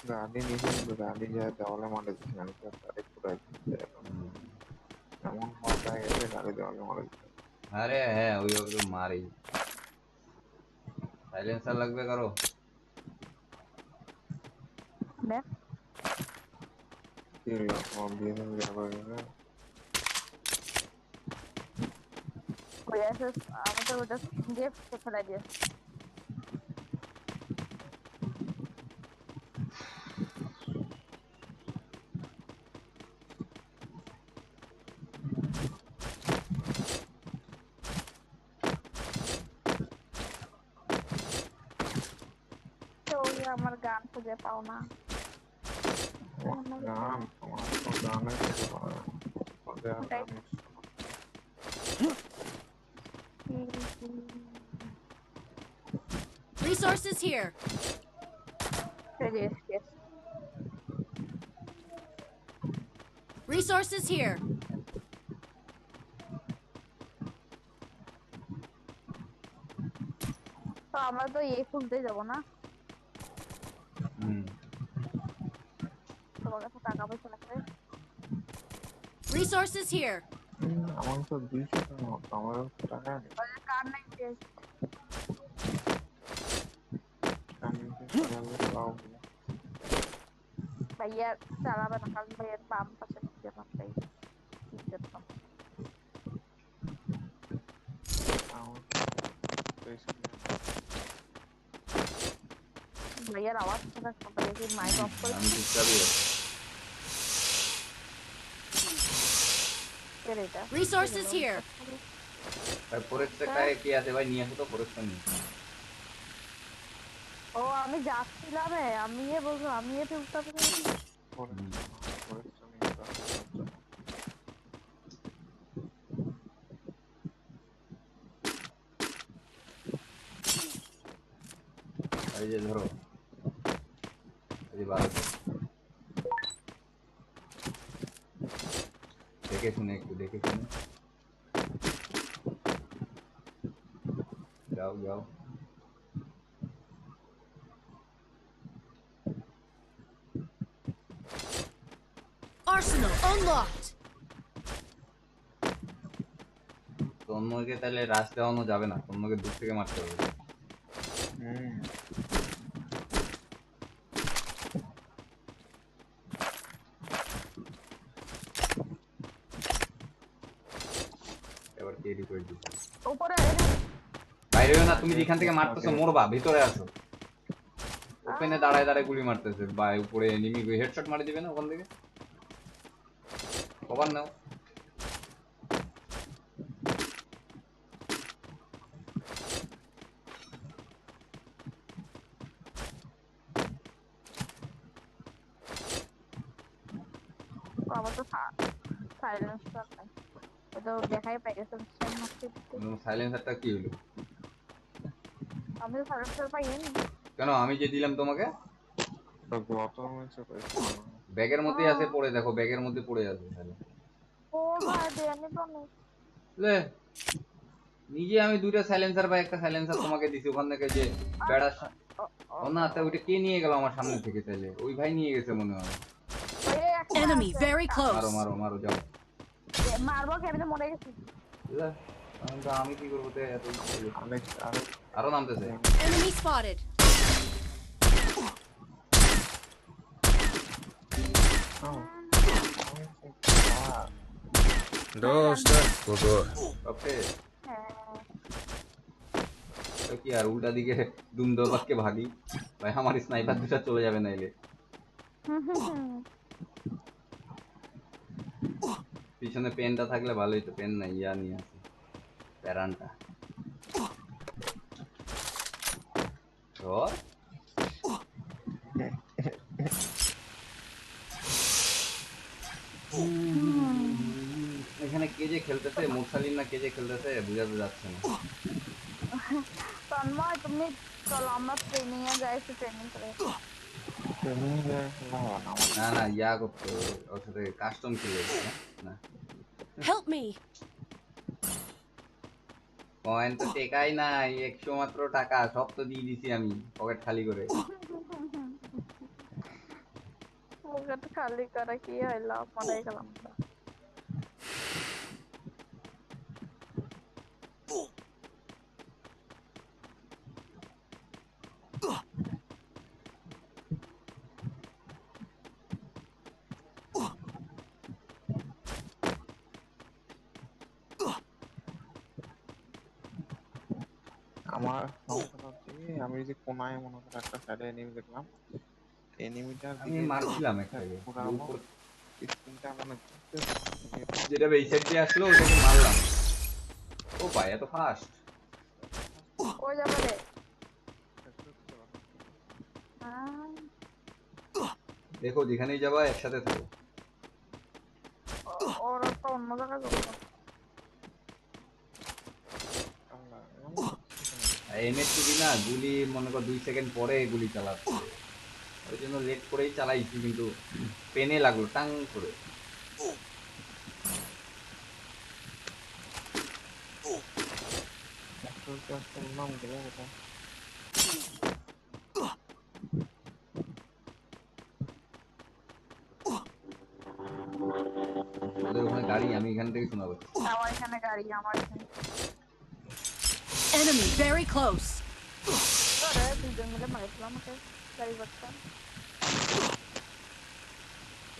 গাড়ি নিয়ে কিন্তু গাড়ি যায় দেওয়ালে মারে দিচ্ছে, আমি তো গাড়ি পুরাই দিচ্ছে এখন। এমন হওয়া গেছে গাড়ি দেওয়ালে মারে দিচ্ছে। আরে হ্যাঁ, ওইভাবে তো মারেই। সাইলেন্সার লাগবে কারো? দেখ কি হলো তোমার বিয়ে হয়ে গেছে? ওই আছে আমাদের ওটা দিয়ে ফেলাই দিয়ে তো ওই আমার গান খুঁজে পাও না গান তোমার তো গানে কিছু পারে না। ওদের আর ওটাই। গান Resources here. Resources here. তো আমরা তো এই খুলতে যাবো না হুম, তোমার কাছে টাকা পয়সা লাগবে Resources here. আমার তো 200 টাকা মতো, আমার তো টাকা নেই। কার নাই আমি তো চালালে পাবো না। ভাইয়া চালাবে না কারণ ভাইয়ের বাম পাশে ঢুকে পারতাই আমার তো স্কুলে ভাইয়ার আওয়াজ শোনা ভাইয়া কি মাইক অফ করে আমি চুপচাপই আছি। দিচ্ছে এটা Resources here. ভাই ফরেস্টটায় কি আছে ভাই, নিয়ে আসো তো ফরেস্টটা নিয়ে। ও আমি যাচ্ছিলাম আমি বলবো আমি উত্তর পরে পরিশ্রম নিয়ে আসতে। এই যে ধরো, এই যে 1200 দেখে শুনে, একটু দেখে শুনে যাও যাও। Arsenal unlocked. তন্ময়কে তাহলে রাশ দেওয়ানো যাবে না, তন্ময়কে দূর থেকে মারতে হবে। এবার কে রিকোয়েস্ট দিচ্ছে? উপরে বাইরে হইও না, তুমি যেখান থেকে মারতেছো মরবা, ভিতরে আসো। ওপেনে দাঁড়ায় দাঁড়ায় গুলি মারতেছে, বা উপরে এনিমি হেডশট মারি দিবে না ওখান থেকে। কভার নাও। আমার তো সাইলেন্সার নাই তো দেখাই পাই গেছে সাইলেন্সারটা কি হলো? আমি তো সাইলেন্সার পাইনি কেন আমি যে দিলাম তোমাকে? তো গত ম্যাচে পাইছি না। ব্যাগের মধ্যেই আছে, পড়ে দেখো, ব্যাগের মধ্যে পড়ে আছে। তাহলে ও ভাই দেয়নি তো নেই লে, নিজে আমি দুইটা সাইলেন্সার বা একটা সাইলেন্সার তোমাকে দিছি ওখান থেকে, যে বেড়া। ও না, তা ওইটা কে নিয়ে গেল আমার সামনে থেকে? তাইলে ওই ভাই নিয়ে গেছে মনে হয়। Enemy very মারো close. মারো মারো, যাও। মারবো কেমনে মরে গেছি লে, আমি কি করবো? এত আরেক আরো নামতেছে। Enemy spotted. ওকে হ্যাঁ তো কি আর উল্টা দিকে দুম দবাককে ভাগি ভাই আমার স্নাইপার দুটা চলে যাবে নাইলে পিছনে পেনটা থাকলে ভালোই তো পেন নাই ইয়া নিয়ে আসি প্যারানটা ধর এখানে কে যে খেলতেছে মুরসালিম না কে যে খেলতেছে বুঝাতে যাচ্ছে না তন্ময় তুমি চলো আমরা ট্রেনিং এ যাই, একটু ট্রেনিং করে। ট্রেনিং খেলা হবে না আমার। না না ইয়া করতে হবে, ওর সাথে কাস্টম খেলে না Help me. কয়েন তো টেকাই নাই 100 মাত্র টাকা, সব তো দিয়ে দিছি আমি পকেট খালি করে। পকেট খালি করে কি হইলো, মরে গেলাম তো। আমার সমস্যাটা হচ্ছে কি, আমি যে কোনায় মনে করো একটা সাইডে এনিমি দেখলাম, এনিমিটার আমি মারছিলাম একটাকে উপর স্ক্রিনটা মানে যেটা এই সাইড দিয়ে আসলো ওটাকে মারলাম। ও ভাই এত ফাস্ট! ওই যাবে রে। দেখো যেখানেই যাবা একসাথে থাকো। ওরা তো অন্য জায়গায় যাবে। এমএসটি না গুলি মনে কর 2 সেকেন্ড পরে গুলি চালাচ্ছে, ওই জন্য লেট করেই চালাইছি, কিন্তু পেনে লাগলো টাং করে। নাম গেল কোথায়? ওদের ওখানে গাড়ি, আমি এখান থেকে শোনা পাচ্ছি। আমার এখানে গাড়ি, আমার এখানে Enemy very close. করে দুজন মিলে মারছিল আমাকে গাড়ি করতে।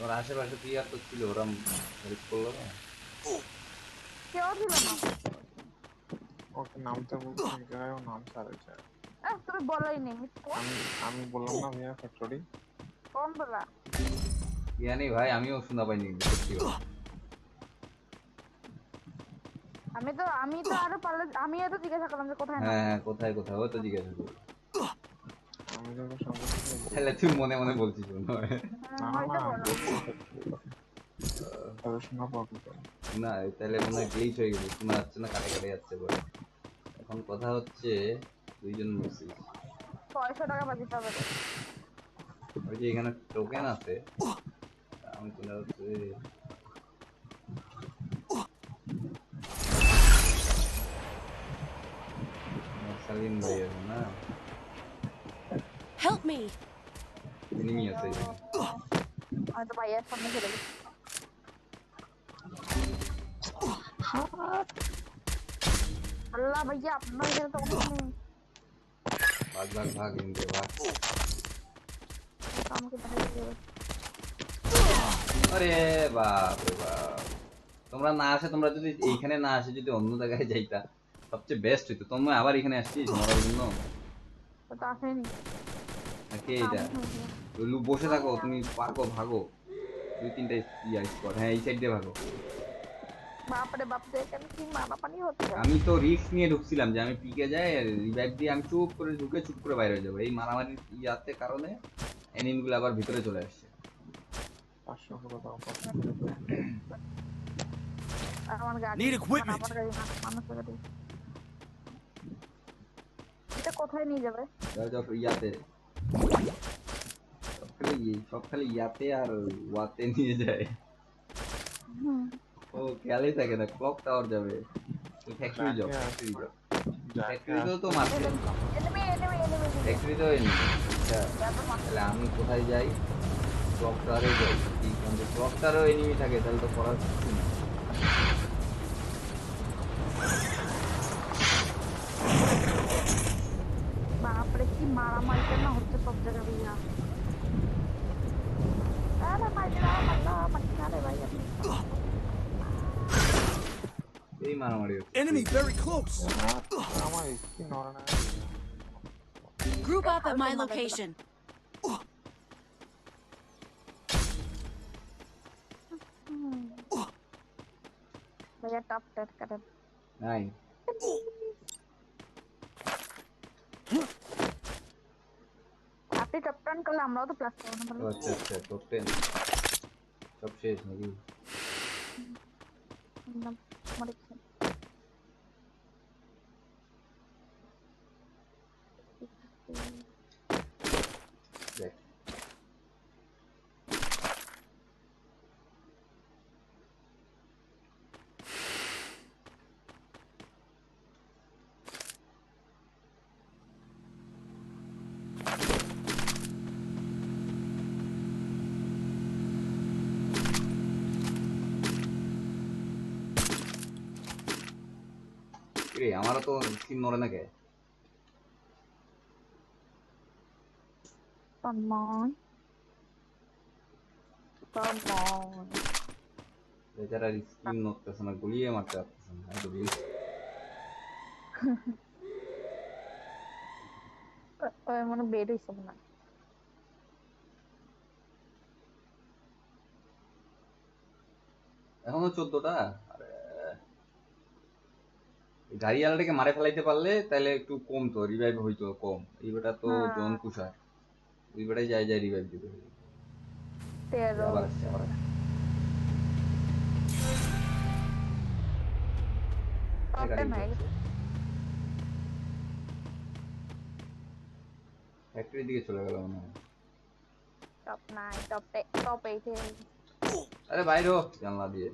ওর আশেপাশে কি আর তো ছিল, ওরা হেল্প করলো না। কেউ ছিল না। ওকে নামতে বলছি, এক জায়গায় ও নাম ছাড়েছে। তুমি বলোই নি মিথ্যা। আমি বললাম না ভিয়া ফ্যাক্টরি। কোন বলা? জানি ভাই, আমিও শোনা পাইনি সত্যি কথা। আমি তো আরো পারলে আমি এত জিজ্ঞাসা করলাম যে কোথায় না। হ্যাঁ কোথায় কোথায় ও তো জিজ্ঞাসা করলো। আমি যখন সঙ্গে সঙ্গে তাহলে তুই মনে মনে বলছিস মনে হয়। না হয়তো না বলো। তবে শোনা পাবো তো। না তাহলে মনে হয় গ্লিচ হয়ে গেল, শোনা যাচ্ছে না, কাটে কাটে যাচ্ছে বলে। এখন কথা হচ্ছে দুইজন মরছিস, 600 টাকা বাজিতে হবে তো। ওই যে এখানে টোকেন আছে, আমি চলে যাচ্ছি। সালিম ভাই আছে না, Help me. এনিমি আছে এখানে। আমি তো ভাইয়ার সামনে চলে গেছি। আল্লাহ ভাইয়া আপনার এখানে তো অনেক নেই। ভাগ ভাগ ভাগ ইন্দ্র ভাগ। আমাকে দেখাই দেবে। আরে বাপ রে বাপ, তোমরা না আসে, তোমরা যদি এইখানে না আসে যদি অন্য জায়গায় যাইতা সবচেয়ে বেস্ট হইতো। তোমরা আবার এখানে আসছিস মরার জন্য? তো আসেনি। কে এটা? বসে থাকো, তুমি পারো, ভাগো। 2-3টা ইয়া স্পট, হ্যাঁ এই সাইড দিয়ে ভাগো। বাপরে বাপ, দেখেন কি মারা পানি হচ্ছে। আমি তো রিস্ক নিয়ে ঢুকছিলাম যে আমি পিকে যাই, রিভাইভ দিয়ে আমি চুপ করে ঢুকে চুপ করে বাইরে হয়ে যাবো। এই মারামারি ইয়াতে কারণে এনিমিগুলো আবার ভিতরে চলে আসছে। 500 করে দাও। আমার গাড়ি Need equipment. আমার গাড়ি না, মানুষের গাড়ি। এটা কোথায় নিয়ে যাবে? যাও যাও ইয়াতে, সব খালি ইয়াতে আর ওয়াতে নিয়ে যায়। ও খেয়ালই থাকে না, ক্লক টাওয়ার যাবে। ফ্যাক্টরি যাও, ফ্যাক্টরি যাও। ফ্যাক্টরিতেও তো মারছে, এনিমি এনিমি এনিমি। ফ্যাক্টরিতেও এনিমি। আচ্ছা তাহলে আমি কোথায় যাই? ক্লক টাওয়ারে যাই। কিন্তু ক্লক টাওয়ারেও এনিমি থাকে, তাহলে তো করার কিছু নেই। বাপরে কি মারামারি কেন হচ্ছে সব জায়গায় ভাইয়া। আরে মাইরা মাইরা মাইরা রে ভাই আপনি। এই মারামারি হচ্ছে Enemy very close. আমার স্কিন নড়ে না। Group up at my location. ভাইয়া টপ টেট করেন নাই আপনি টপ টান করলে আমরাও তো প্লাস করব না ও আচ্ছা আচ্ছা টপ 10 সব শেষ নাকি মরে দেখ রে আমারও তো স্কিন নড়ে না কে তন্ময় বেচারা স্কিন নড়তেছে না গুলিয়ে মারতে পারতেছে না এত বিল ওই মনে বেড হইছে না এখনো 14টা আরে গাড়ি আলাটাকে মারে ফেলাইতে পারলে তাহলে একটু কমতো রিভাইভ হইতো কম এই বেটা তো জন কুষার ওই বেটাই যায় যায় রিভাইভ দিতে তেরো আবার আসছে আবার আসছে ফ্যাক্টরির দিকে চলে গেল মনে হয় টপ 9 টপ 8 আরে বাইরে জানলা দিয়ে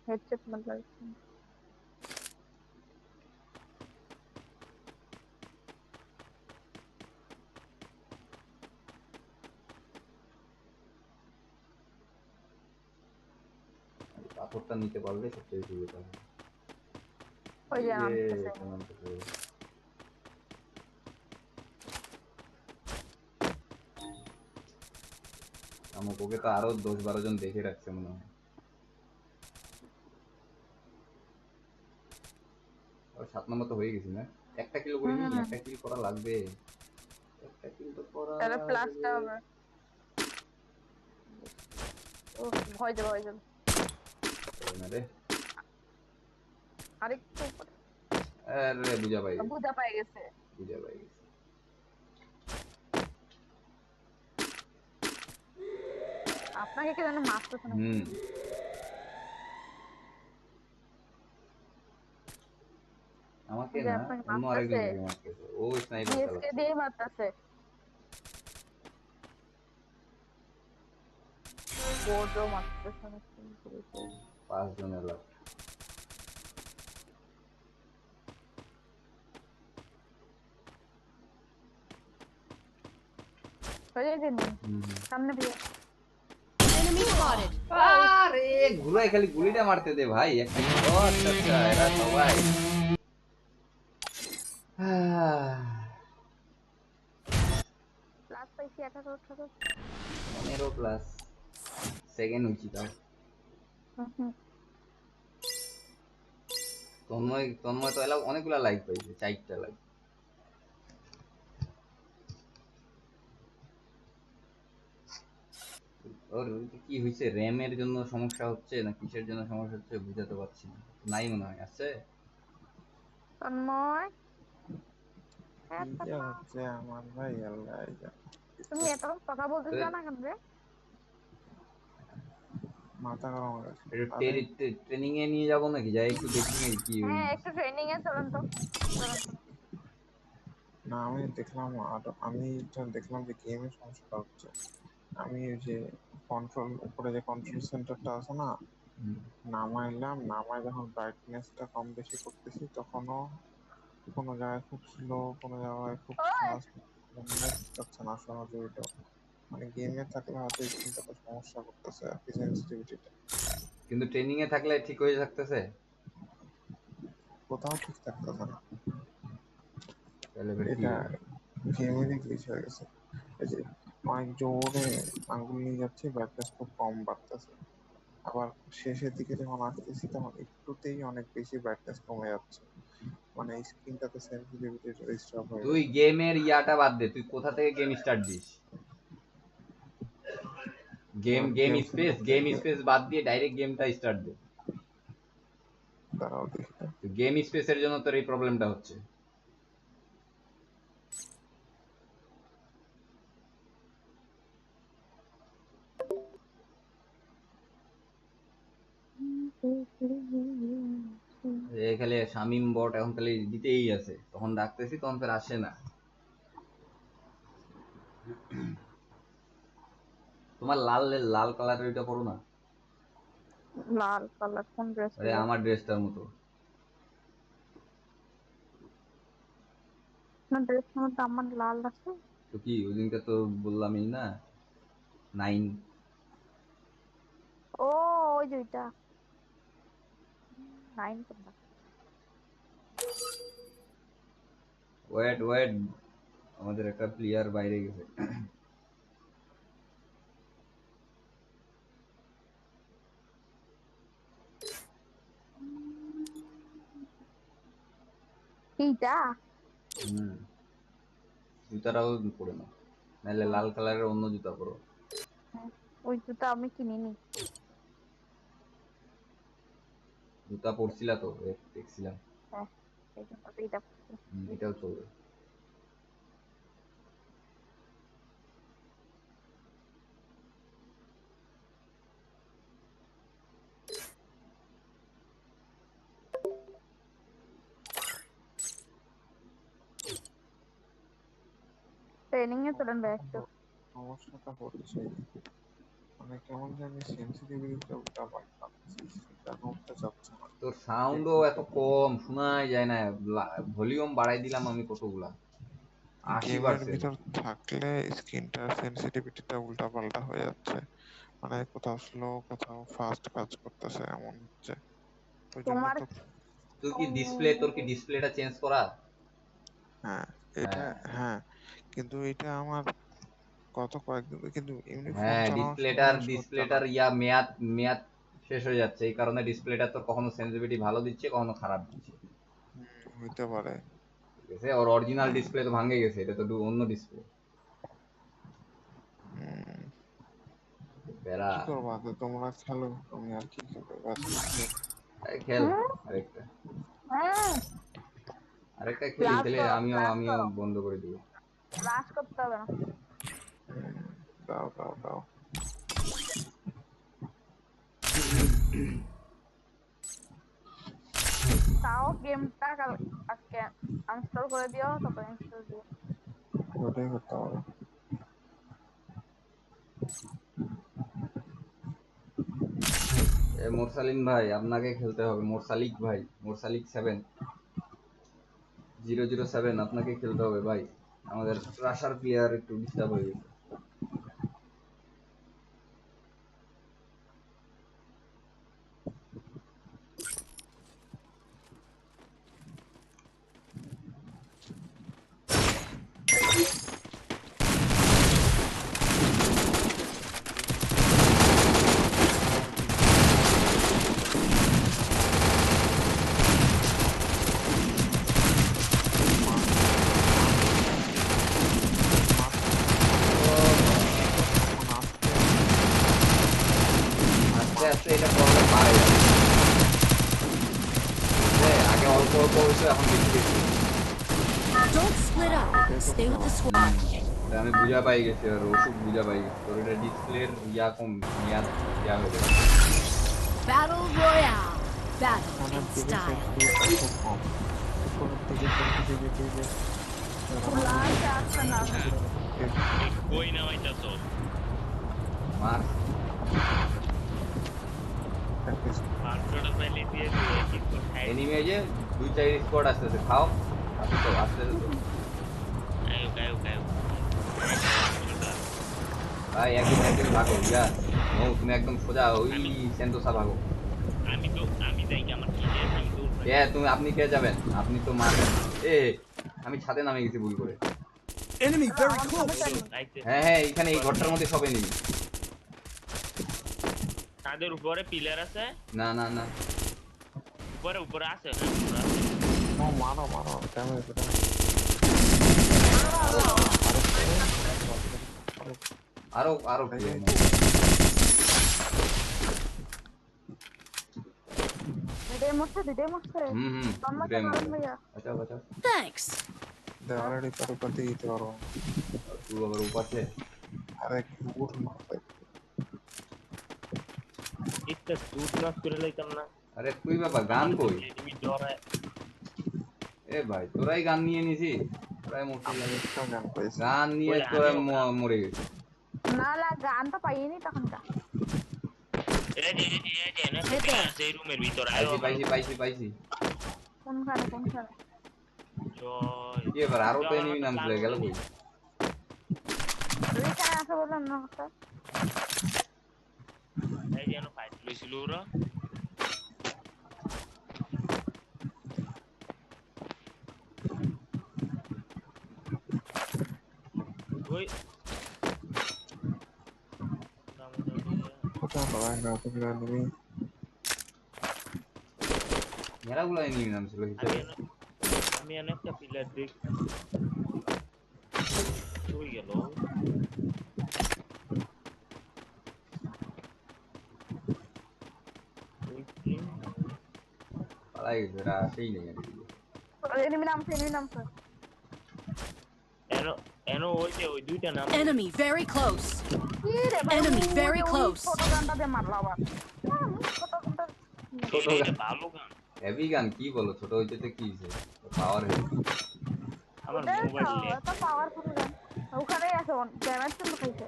হেডসেট मतलब পাথরটা নিতে পারলে সবচেয়ে বেশি যেতে হবে ওই যে আমার ওকে তো আরো 10-12 জন দেখে রাখছে মনে হয় আর 7 নম্বর তো হয়ে গেছি না একটা কিলো করে নি একটা কিল করা লাগবে একটা কিল তো করা তাহলে প্লাসটা হবে ও ভয় যাবে না রে আরেকটু আরে বুঝা পাই গেছে আপনাকে কি জানেন মারতেছ না আমাকে না অন্য আরেকজন মারতেছে ও স্নাইপার চালাচ্ছে এসকে দিয়ে মারতেছে বোর্ডও মারতেছে না 5 জনের লাগ সামনে দিয়ে Enemy spotted. আরে ঘুরাই খালি গুলিটা মারতে দে ভাই একটা আচ্ছা আচ্ছা এরা সবাই প্লাস পাইছি 18 15 প্লাস সেকেন্ড হইছি তাও তন্ময় তো এলা অনেকগুলা লাইক পাইছে 4টা লাইক ওর কি হইছে র‍্যামের জন্য সমস্যা হচ্ছে না কিসের জন্য সমস্যা হচ্ছে বুঝাতে পারছি না নাই মনে হয় আছে তন্ময় কি হচ্ছে আমার ভাই আল্লাহ তুমি এত কথা বলতে জানা কেন রে মাথা গরম হয়ে গেছে একটু ট্রেনিং এ নিয়ে যাব নাকি যাই একটু দেখি নাকি কি হ্যাঁ একটু ট্রেনিং এ চলেন তো না আমি দেখলাম আমি দেখলাম যে গেমের সমস্যা হচ্ছে আমি ওই যে কন্ট্রোল উপরে যে কন্ট্রোল সেন্টারটা আছে না নামায় যখন ব্রাইটনেসটা কম বেশি করতেছি তখনও কোনো জায়গায় খুব স্লো কোনো জায়গায় খুব ফাস্ট যাচ্ছে না সহযোগিত মানে গেমে থাকলে হয়তো স্ক্রিনটাতে সমস্যা করতেছে আর কি সেন্সিটিভিটিটা কিন্তু ট্রেনিং এ থাকলে ঠিক হয়ে থাকতেছে কোথাও ঠিক থাকতেছে না তাহলে কি এটা গেমেরই গ্লিচ হয়ে গেছে এই যে অনেক জোরে আঙ্গুল নিয়ে যাচ্ছে, ব্রাইটনেস খুব কম বাড়তেছে। আবার শেষের দিকে যখন আসতেছি তখন একটুতেই অনেক বেশি ব্রাইটনেস কমে যাচ্ছে, মানে স্ক্রিনটাতে সেন্সিটিভিটি ডিস্টার্ব হয়ে তুই যাচ্ছে। গেমের ইয়াটা বাদ দে, তুই কোথা থেকে game start this? Game space বাদ দিয়ে ডাইরেক্ট গেমটা স্টার্ট দে। দাঁড়াও দেখি। গেম স্পেসের জন্য তোর এই প্রবলেমটা হচ্ছে। এই খালি শামিম বট এখন খালি দিতেই আছে, তখন ডাকতেছি তখন ফের আসে না। তোমার লাল লাল কালারের ওইটা পরো না, লাল কালার কোন ড্রেস? আরে আমার ড্রেসটার মতো। না ড্রেসের মধ্যে আমার লাল আছে। তো কি ওইদিনকে তো বললামই না, 9। ও ওই যে ওইটা 9 কোনটা? ওয়েট ওয়েট, আমাদের একটা প্লেয়ার বাইরে গেছে। এইটা জুতাটাও পরে না, নাহলে লাল কালারের অন্য জুতা পরো। ওই জুতা আমি কিনিনি। জুতা পরছিলা তো, দেখছিলাম। হ্যাঁ এই জুতাটা এইটা পরছি। এটাও চলবে। ট্রেনিং এ চলেন ভাই একটু। সমস্যাটা হচ্ছে মানে কেমন জানি সেন্সিটিভিটিটা উল্টা পাল্টা, সেটা নড়তে চাচ্ছে না। তোর সাউন্ডও এত কম, শোনাই যায় না। ভলিউম বাড়াই দিলাম আমি কতগুলা, গেমের 80%। ভিতর থাকলে স্ক্রিনটার সেন্সিটিভিটিটা উল্টা পাল্টা হয়ে যাচ্ছে, মানে কোথাও স্লো কোথাও ফাস্ট কাজ করতেছে এমন হচ্ছে। ওই জন্য তোমার তো তোর কি ডিসপ্লেটা চেঞ্জ করা? হ্যাঁ এটা, হ্যাঁ হ্যাঁ কিন্তু এটা আমার গত কয়েকদিন কিন্তু এমনি ফোন হ্যাঁ, চালানোর ডিসপ্লেটার সময় হচ্ছে না। ডিসপ্লেটার ইয়া মেয়াদ মেয়াদ শেষ হয়ে যাচ্ছে, এই কারণে ডিসপ্লেটা তোর কখনো সেন্সিটিভিটি ভালো দিচ্ছে, কখনো খারাপ দিচ্ছে। হইতে পারে। ঠিক আছে, ওর অরিজিনাল ডিসপ্লে তো ভাঙে গেছে, এটা তো অন্য ডিসপ্লে। বেড়া। কি করবা তো তোমরা খেলো, তুমি আর কি খেলবে ব্যাস। খেল আরেকটা, হ্যাঁ আরেকটা খেলি, ক্লাস খেলে করো আমিও ক্লাস আমিও করো, বন্ধ করে দিব। ক্লাস করতে হবে না। দাও দাও দাও। তাও গেমটা আজকে আনইনস্টল করে দিও, তারপর ইনস্টল দিও। ওটাই করতে হবে। মোরসালিন ভাই আপনাকে খেলতে হবে, মোরসালিক ভাই, মোরসালিক 7 007 আপনাকে খেলতে হবে ভাই। আমাদের রাশার প্লেয়ার একটু ডিস্টার্ব হয়ে গেছে। আস্তে আস্তে এটা প্রবলেম বাড়ে যাবে। আগে অল্প অল্প হয়েছে, এখন বেশি বেশি। Don't split up. Stay with the squad. এটা আমি বুঝা পাই গেছি, আর ওষুধ বুঝা পাই গেছি, তোর এটা ডিসপ্লের ইয়া কম, মেয়াদ ইয়া হয়ে যাবে। Battle Royale. Battle আমার in দিকে style. সেন্সিটিভিটি খুব কম, উপরের দিকে সেন্সিটিভিটি যে ক্লাসে আসছে না। কই নামাইতাছো? মার মার্কেটে পাইলে দিয়ে দিও কিন্তু খাই। এনিমে যে 2-4 স্কোয়াড আসতেছে, খাও। আসতেছে তো কায়ো ভাই, একদম একদম ভাগো ইয়া। ও তুমি একদম সোজা ওই সেন্টোসা ভাগো। আমি যাই কি, আমার কি যে আমি দূর পাই। তুমি আপনি কে যাবেন, আপনি তো মারবেন। এ আমি ছাদে নামে গেছি ভুল করে। Enemy very আমার close. সামনে আইতে হ্যাঁ হ্যাঁ এইখানে এই ঘরটার মধ্যে সব enemy। তাদের উপরে পিলার আছে না না না উপরে আছে হ্যাঁ, উপরে আছে। ও মারো মারো ড্যামেজ আরো clear না। দুটাই মরছে হুম তোমাকে দুটাই মারুন মারো। ভাইয়া বাঁচাও বাঁচাও। Thanks. দেওয়ালে রিপার করতে দিতে পারো তুই আবার উপাসে আরে বুট মারতে একটা দুধ মাছ করে লাইতাম না আরে তুই বাবা গান কই? তুমি ডরায় এ ভাই তোরাই গান নিয়ে নিছিস? তোরাই মরতে যাবে। একটা গান পাইছি গান নিয়ে ওই তোরা আমিও গান। মরে গেছিস। না গান তো পাইনি তখনটা এই যে না আছে এই রুমের ভিতরে আয়ো পাইছি। কোনখানে জয় কি এবার আরো তো enemy নাম চলে গেল কই? এখানে আছে বললাম না স্যার এই যেন ফাইট লইছিল ওরা ওই কোথাও পাওয়া না তুমি enemy মেলাগুলো enemy নাম ছিল হিসেবে। আমি একটা পিলার দেখ কই গেল পালাই গেছে এরা আসেই নেই এদিকে। এনিমি নামছে এনো ওই যে ওই দুইটা নাম Enemy very close. কি রে ভাই Enemy very close. ছোট গানটা দিয়ে মারলো আবার ছোট গানটা ছোট এটা ভালো গান হেভি গান কি বলো ছোট হইতে তো কি হইছে পাওয়ার হেভি। আমার মোবাইল এত পাওয়ারফুল গান ওখানেই আছে ড্যামেজ কিন্তু খাইছে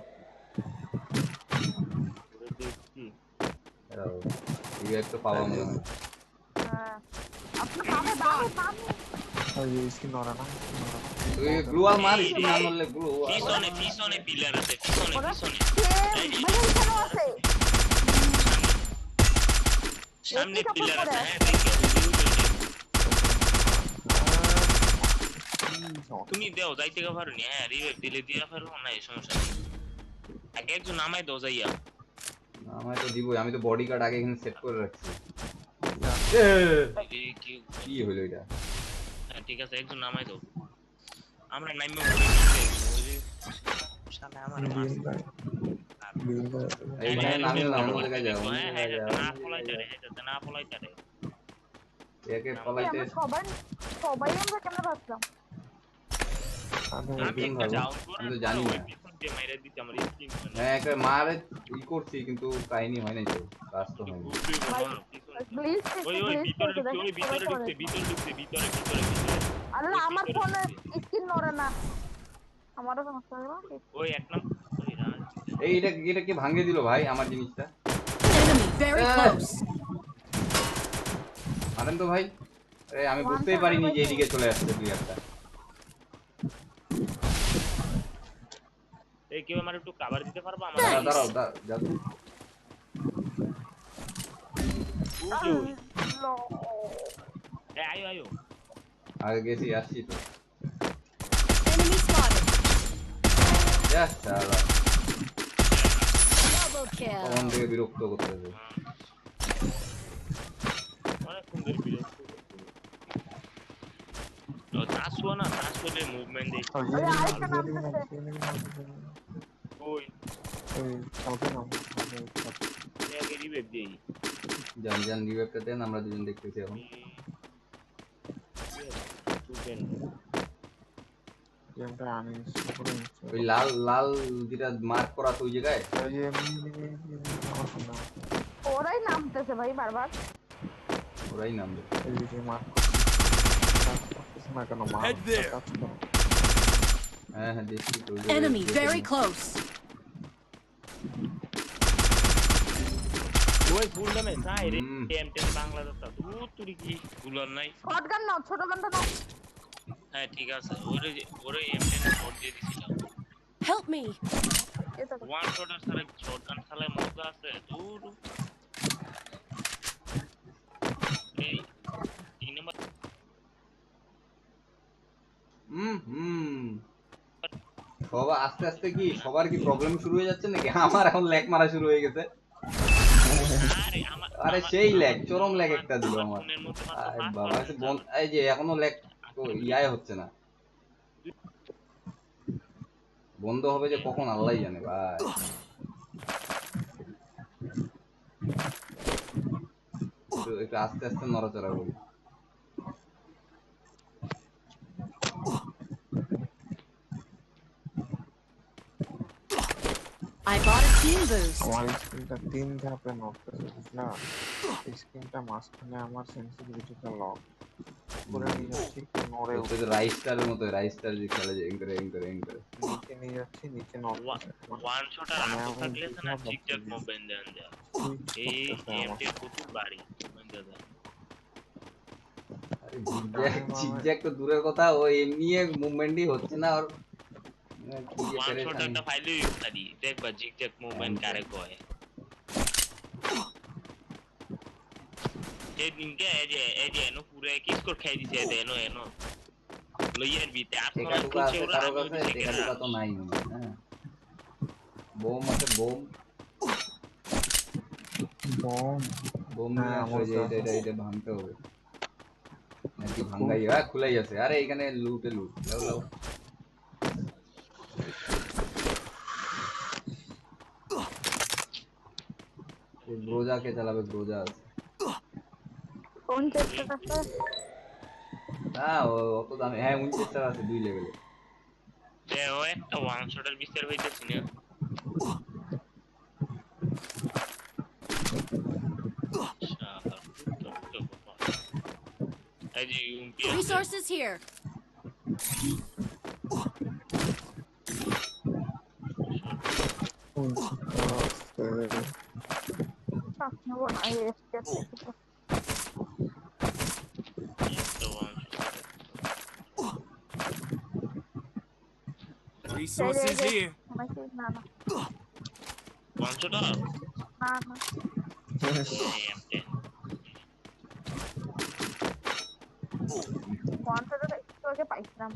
দেখছি এই একটা পাওয়ার মনে হয়। হ্যাঁ আপনি পাবে ওই ইসকি নরা না তুই গ্লুয়াল মার একটু না মারলে গ্লুয়াল। পিছনে পিলার আছে পিছনে ভাই এখানেও আছে সামনে একটু পিলার support আছে করে। হ্যাঁ তুমি দেও যাইতে পারো নি হ্যাঁ রিভাইভ দিলে দিয়া ফেলো না এই সমস্যা নেই আগে একজন নামাই দাও যাইয়া আমায় তো দিবই আমি তো বডি গার্ড আগে এখানে সেট করে রাখছি। কি হলো এটা? হ্যাঁ ঠিক আছে একজন নামাই দাও আমরা নাইমে ওই যে শালা আমার মাছ এইখানে নামিও না অন্য জায়গায় যাও অন্য হ্যাঁ জায়গায় না যাও। ফলাইতে রে না ফলাইতে রে একে পলাইতে সবাই আমরা কেমনে বাঁচলাম আমি একদম একটা ভালো। ডাউন করে আমি তো জানি না। পিছন দিয়ে মাইরা দিতে আমার স্কিন হ্যাঁ একটা মারে ই করছি কিন্তু কাহিনী হয় নাই তো কাজ তো হয়নি। প্লিজ ওই ভিতরে ঢুকছে আল্লাহ আমার ফোনে স্ক্রিন নড়ে না আমারও সমস্যা হলো ওই এক নাম্বার ওই রাজ এই এটা কি ভাঙে দিল ভাই আমার জিনিসটা? Enemy very close. মারেন তো ভাই। আরে আমি বুঝতেই পারিনি যে এইদিকে চলে আসছে দুই একটা। এই কেউ আমার একটু কভার দিতে পারবো আমার দাঁড়াও যাও। আয়ো আগে গেছি আসছি তো। Enemy spotted. যা শালা Double kill. কোন দিকে বিরক্ত করতেছে। অনেক সুন্দর ভিডিও চাষ না চাষ করলে মুভমেন্ট দেখি ওই আগে রিভাইভ দিই জান রিভাইভটা দেন আমরা দুজন দেখতেছি এখন। গেমটা আমি ওই লাল যেটা মার্ক করা তো ওই জায়গায় ওরাই নামতেছে ভাই বারবার ওরাই নামবে। Head there. হ্যাঁ দেখছি তো। Enemy very close. ওই ফুল নামে চাই রে এম10 বাংলাদেশটা তুই কি গুলার নাই শটগান নাও ছোট গানটা নাও হ্যাঁ ঠিক আছে ওরে এম10 শট দিয়ে দিছিলাম Help me. এটা ওয়ান শটার সাথে শটগান খেলায় মজা আছে দূর এই 3 নাম্বার সবার আস্তে আস্তে কি সবার কি প্রবলেম শুরু হয়ে যাচ্ছে নাকি? আমার এখন ল্যাগ মারা শুরু হয়ে গেছে। আরে আমার আরে আমার সেই ল্যাগ, আমার চরম ল্যাগ একটা দিল আমার আমার। ফোনের মধ্যে মাত্র আরে বাবা, 5% চার্জ। এই যে এখনো ল্যাগ তো ইয়াই হচ্ছে না, বন্ধ হবে যে কখন আল্লাহই জানে ভাই। একটু আস্তে আস্তে নড়াচড়া করি। I bought a team boost. আমার স্ক্রিনটা 3 ধাপে নড়তেছে, বুঝলা? স্ক্রিনটা মাঝখানে আমার সেন্সিটিভিটিটা লক করে নিয়ে যাচ্ছি, একটু নড়ে হচ্ছে তো রাইস্টারের মতো, রাইস্টার যে খেলে যে এং করে। নিচে নিয়ে যাচ্ছি, নিচে নড়তেছে। ওয়ান শট আর মানে আটো আমি থাকলে তো না বুঝতে ঠিকঠাক পারছি মুভমেন্ট দেন যায়। সুইচ এই করতেছে আমার। এমটি প্রচুর বাড়ি বুঝতে দেয়। আরে জিগজ্যাগ তো দূরের কথা, ও এমনি মুভমেন্টই হচ্ছে না ওর। কি যে ওয়ান শট পেরেশানি। একটা ফাইলে ইত্যাদি দেখবা জিগজ্যাগ মুভমেন্ট কারে কয়। যেদিনকে এই যে এনো পুরো কিসকোর খাই দিছে এনো লইয়ার বিতে টেকা আর্সেনাল টুকা খুলছে আছে ওরা কারো আমি কাছে, ওদিকে টেকা টুকা তো নাই। হ্যাঁ, বোম আছে, বোম বম। নিয়ে হ্যাঁ, আসো। আমার এই যে কাছে এটা ভাঙতে হবে নাকি? ভাঙ্গাই, হ্যাঁ খুলাই আছে। আরে এখানে লুট লাও লাও। ব্রোজাকে চালাবে, ব্রোজা আছে। কোন চেষ্টা আছে? না অত দামি, হ্যাঁ উইনচেস্টার আছে 2 লেভেলে। ও একটা ওয়ান শটের বিচার হইতেছি না। এই যে ইউমপি আছে। Resources here. আপনি বল আই এসকে একটা ওয়ান শট। Resources here. নাকি না না ওয়ান শট না না ওয়ানটা একটু আগে পাইছিলাম।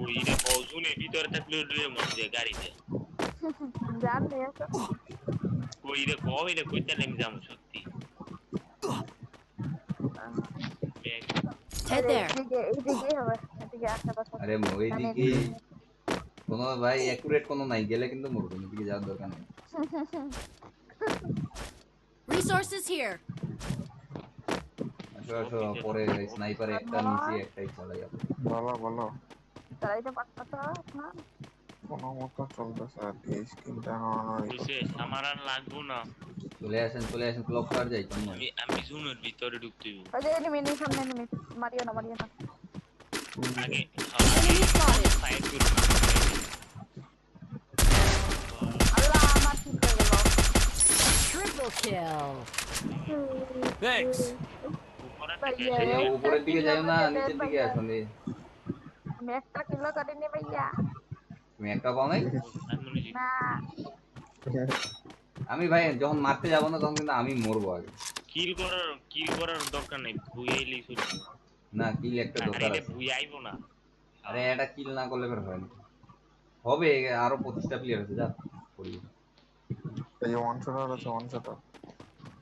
ওই রে বজুনের ভিতরে থাকলে রে মধ্যে গাড়িতে জান নিয়ে আসো। ওই রে কইতে নেমে যাবো সত্যি। Head there. এইদিকে হবে, এদিকে আশেপাশে। আরে ওইদিকে কোনো ভাই অ্যাকুরেট কোনো নাই, গেলে কিন্তু মরবে, এদিকে যাওয়ার দরকার নেই। Resources here. আসো পরে স্নাইপারে একটা নিচে একটাই চালাই যাবে। বলো চালাইতে পারতো না। কোনো মতো চলতেছে আর কি। স্ক্রিনটা আমার বুঝছে আমার আর লাগবো না। চলে আসেন ক্লক পার যাই তো। আমি জুনের ভিতরে ঢুকতে হইব। ওই যে এনিমি সামনে এনিমি, মারিও না আগে Enemy spotted. ফাইট করব। আল্লাহ আমার ঠিক হয়ে গেল। Triple kill. Thanks. উপরে এই যে উপরের দিকে যাও না, নিচের দিকে আসো। আমি একটা কিলো করিনি ভাইয়া। তুমি একটা পাও নাই? না আমি ভাই যখন মারতে যাবো না তখন কিন্তু আমি মরবো আগে। কিল করার দরকার নাই, ভুইয়াইলেই চলবে। না, কিল একটা দরকার আরে আছে। ভুই আইবো না। আরে এটা কিল না করলে বের হয় না। হবে, আরো 25টা প্লেয়ার আছে, যা করি। এই যে ওয়ান শটার আছে, ওয়ান শটার।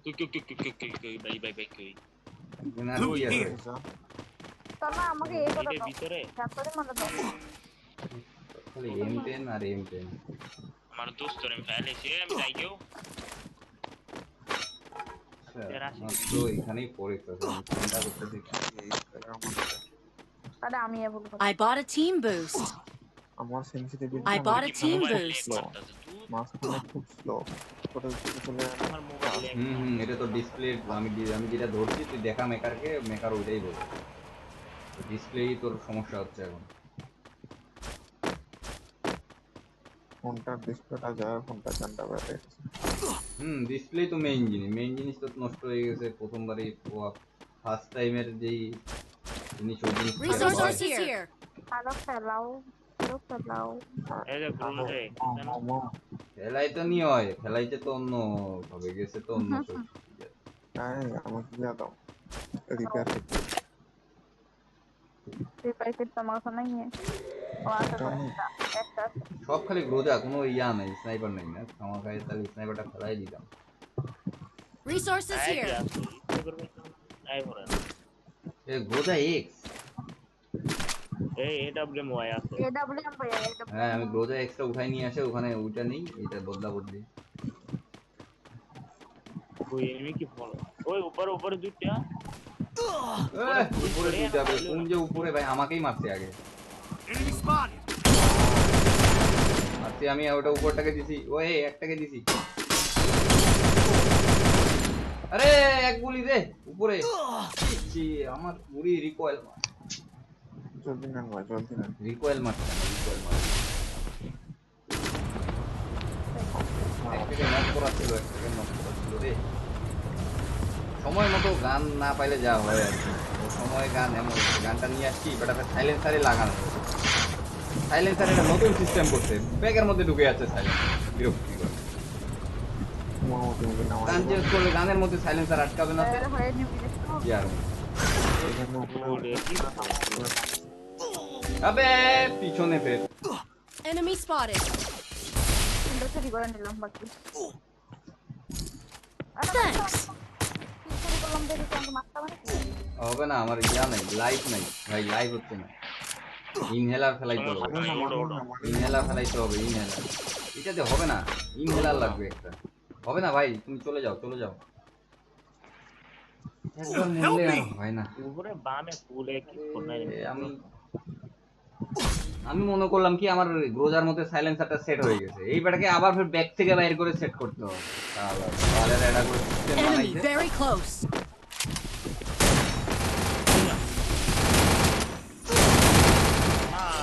কই বাই কই। এখানে আর কি আছে? তো না আমাকে এই কথা এর দাও। ভিতরে তারপরে মনে দাও। খালি M10 আর M10। আমার দোস্তর আমি ফেলেছি, আমি যাই কেউ। তো এখানেই পড়ে তো আমি চিন্তা করতেছি। আরে আমি এ ভুল I bought a team boost. আমার sensitivity I bought a team boost. মাঝখানে খুব স্লো করে চলে আমার মোবাইলে এটা তো ডিসপ্লে। আমি যেটা ধরছি, তুই দেখা মেকারকে, মেকার ওইটাই বলবে। ডিসপ্লেই তোর সমস্যা হচ্ছে এখন। ফোনটার ডিসপ্লেটা যায়, ফোনটা জানটা বেড়ে ডিসপ্লে তো মেইন জিনিস তো নষ্ট হয়ে গেছে প্রথমবারই। ফার্স্ট টাইমের যেই জিনিস, ওই জিনিস Resources here. আরো ফেলাও এই যে গ্রুপে খেলাই তো নিয়ে হয়, খেলাইতে তো অন্য ভাবে গেছে, তো অন্য আমাকে দিয়ে দাও রিপেয়ার রিপাই করতে আমার কাছে নাই ও আচ্ছা এটা নেই। একটা আছে। সব খালি গ্রোজা, কোনো ইয়া নাই, স্নাইপার নাই না খাওয়া খায়, তাহলে স্নাইপারটা ফেলাই দিতাম। Resources আয় কি here. আছে কি করবে আয় ভরে এ গ্রোজা এক্স। এই এডব্লিউএম আছে এডব্লিউএম ভাই হ্যাঁ আমি এডব্লিউএম গ্রোজা এক্সটা উঠাই নিয়ে আসে, ওখানে ওইটা নেই, এটা বদলা বদলি। ওই এনিমি কি বলো ওই উপরে উপরে দুইটা উপরে দুইটা বে, কোন যে উপরে ভাই, আমাকেই মারছে আগে। Enemy spotted. মারছি আমি, ওটা উপরটাকে দিছি, ওই একটাকে দিছি। আরে এক গুলি দে উপরে। ছি, আমার পুরি রিকয়েল জলদি নেন ভাই, জলদি নেন। রিকয়েল মারছে না, রিকয়েল মারছে। একটাকে নক করা ছিল, একটাকে নক করা ছিল রে। সময় মতো গান না পাইলে যা হয় আর কি। ও সময় গান এমন, গানটা নিয়ে আসছি, বাট আপনার সাইলেন্সারে লাগানো। সাইলেন্সার একটা নতুন সিস্টেম করছে, ব্যাগের মধ্যে ঢুকে যাচ্ছে সাইলেন্সার, বিরক্তিকর। মোটামুটি মুভি নামাই গান দেবো। চেঞ্জ করলে গানের মধ্যে সাইলেন্সার আটকাবে না তো? হয়ে নিবি কি আর এখানে উপরে ওরে কি আবে পিছনে ফের। Enemy spotted. সুন্দর চুরি করে নিলাম বাকি Thanks. চুরি করলাম দেখি কেমন মারতে পারে হবে না, আমার ইয়া নাই, লাইভ নাই ভাই, লাইভ হচ্ছে না। ইনহেলার ফেলাইতে হবে, ইনহেলার ফেলাইতে হবে, ইনহেলার। এটাতে হবে না, ইনহেলার লাগবে একটা। হবে না ভাই, তুমি চলে যাও, চলে যাও। একবার মরলে আর হয় না। উপরে বামে পুলে কি কোনায় এ, আমি মনে করলাম কি আমার গ্রোজার মধ্যে সাইলেন্সারটা সেট হয়ে গেছে, এই বেটাকে আবার ফের ব্যাক থেকে বাইরে করে সেট করতে হবে। তাহলে এটা করে সিস্টেম Enemy বানাইছে। very close.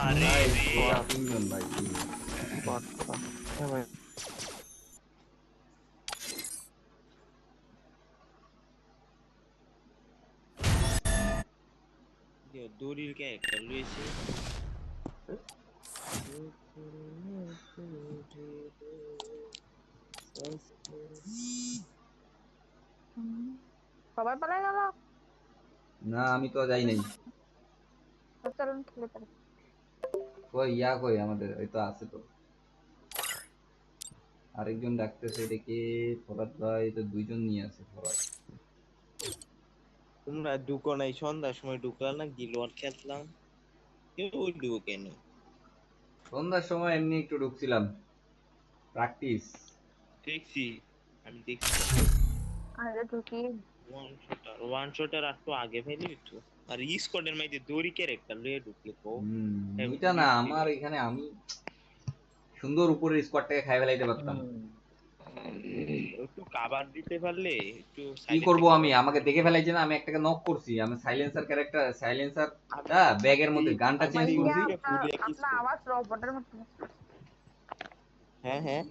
আরে তিনজন ভাই, তিনজন। বাট করা। হ্যাঁ ভাই, দড়ির ক্যারেক্টার রয়েছে সবাই পালাই গেল না আমি তো যাই নাই। চলুন খেলে পারি কই ইয়া কই আমাদের, এই তো আছে তো। আরেকজন ডাকতেছে, এটাকে ফরাদ ভাই, তো দুইজন নিয়ে আছে ফরাদ। তোমরা ঢুকো নাই সন্ধ্যার সময় ঢুকলাম না গিলোয়ার খেললাম কেউ ঢুকেন সন্ধ্যার সময় এমনি একটু ঢুকছিলাম, প্র্যাকটিস। দেখছি আমি দেখছি আগে ঢুকি ওয়ান শটার একটু আগে ফেলি একটু আর স্কোয়াডের মধ্যে দড়ি ক্যারেক্টার লয়ে ঢুকলে তো এটা না আমার এখানে, আমি সুন্দর উপরে স্কোয়াডটাকে খাই ফেলাইতে পারতাম। একটু কাভার দিতে পারলে একটু কি করব আমি, আমাকে দেখে ফেলাইছে না, আমি একটাকে নক করছি, আমি সাইলেন্সার ক্যারেক্টার, সাইলেন্সারটা ব্যাগের মধ্যে, গানটা চেঞ্জ করছি। আপনার আওয়াজ রবটের মতো হ্যাঁ হ্যাঁ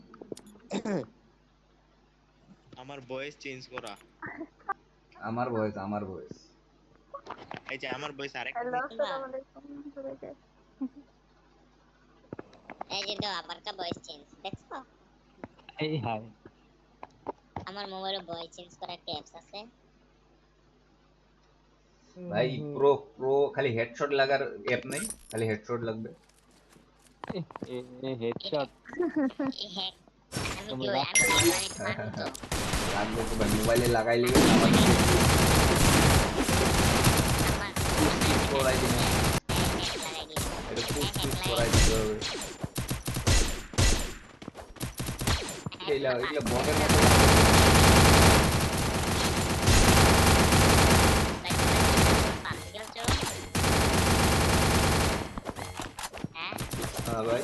আমার ভয়েস চেঞ্জ করা আমার ভয়েস এই যে আমার ভয়েস আরেকটা হ্যালো আসসালামু আলাইকুম সবাইকে এই যে দাও আমার কা ভয়েস চেঞ্জ দেখছো? এই হাই আমার মোবাইলে ভয়েস চেঞ্জ করার একটা অ্যাপস আছে। ভাই প্রো খালি হেডশট লাগার অ্যাপ নেই, খালি হেডশট লাগবে। হেডশট হ্যাঁ আমি কি ওই আমি অনলাইনে পাবো তো লাগবে তো ভাই, মোবাইলে লাগাইলে আমার আমার করাই দিন, লাগাই দিই এটা পুশ করাই দিতে হবে। এইলা বগের মতো হ্যাঁ ভাই,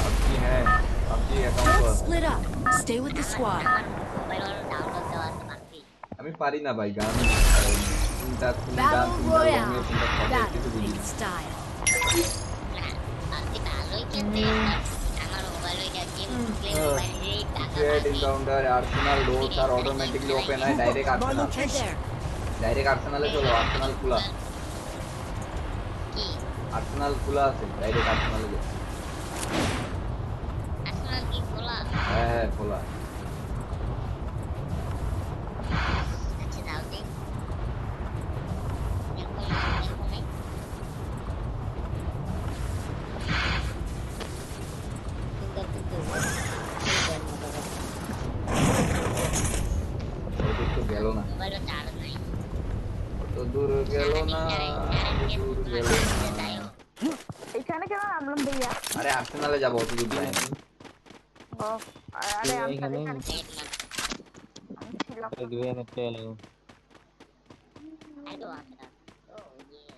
PUBG হ্যাঁ, PUBG অ্যাকাউন্ট Let's আছে। split up. Stay with the squad. আমার মোবাইল ডাউনলোড দেওয়া আছে বাকি আমি পারি না ভাই গান, কোনটা কোন গান Battle কোনটা Royale. লঙ্গে কোনটা শর্টে That কিছু বুঝি is না। style. না বাকি ভালোই খেলতে আমার মোবাইল ওইটা গেম প্লে মোবাইল দিয়ে টাকা Create encounter, Arsenal doors are automatically open হয়, direct arsenal, Head there. Direct আর্সেনালে চলো, আর্সেনাল খোলা, কি আর্সেনাল খোলা আছে, ডাইরেক্ট আর্সেনালে যাও। আসলে কি বলা হ্যাঁ হ্যাঁ খোলা। আচ্ছা দাও দিই দেখো না তোমার বাড়িতে যাইও। এখানে কেন নামলাম ভাইয়া? আরে আর্সেনালে যাবো অত দূর যাই না। ও আরে আমি এখানে এখানে নেট না। ছিলাম। গ্রেনেড পেলো আইতো আছে না। ও ইয়ে।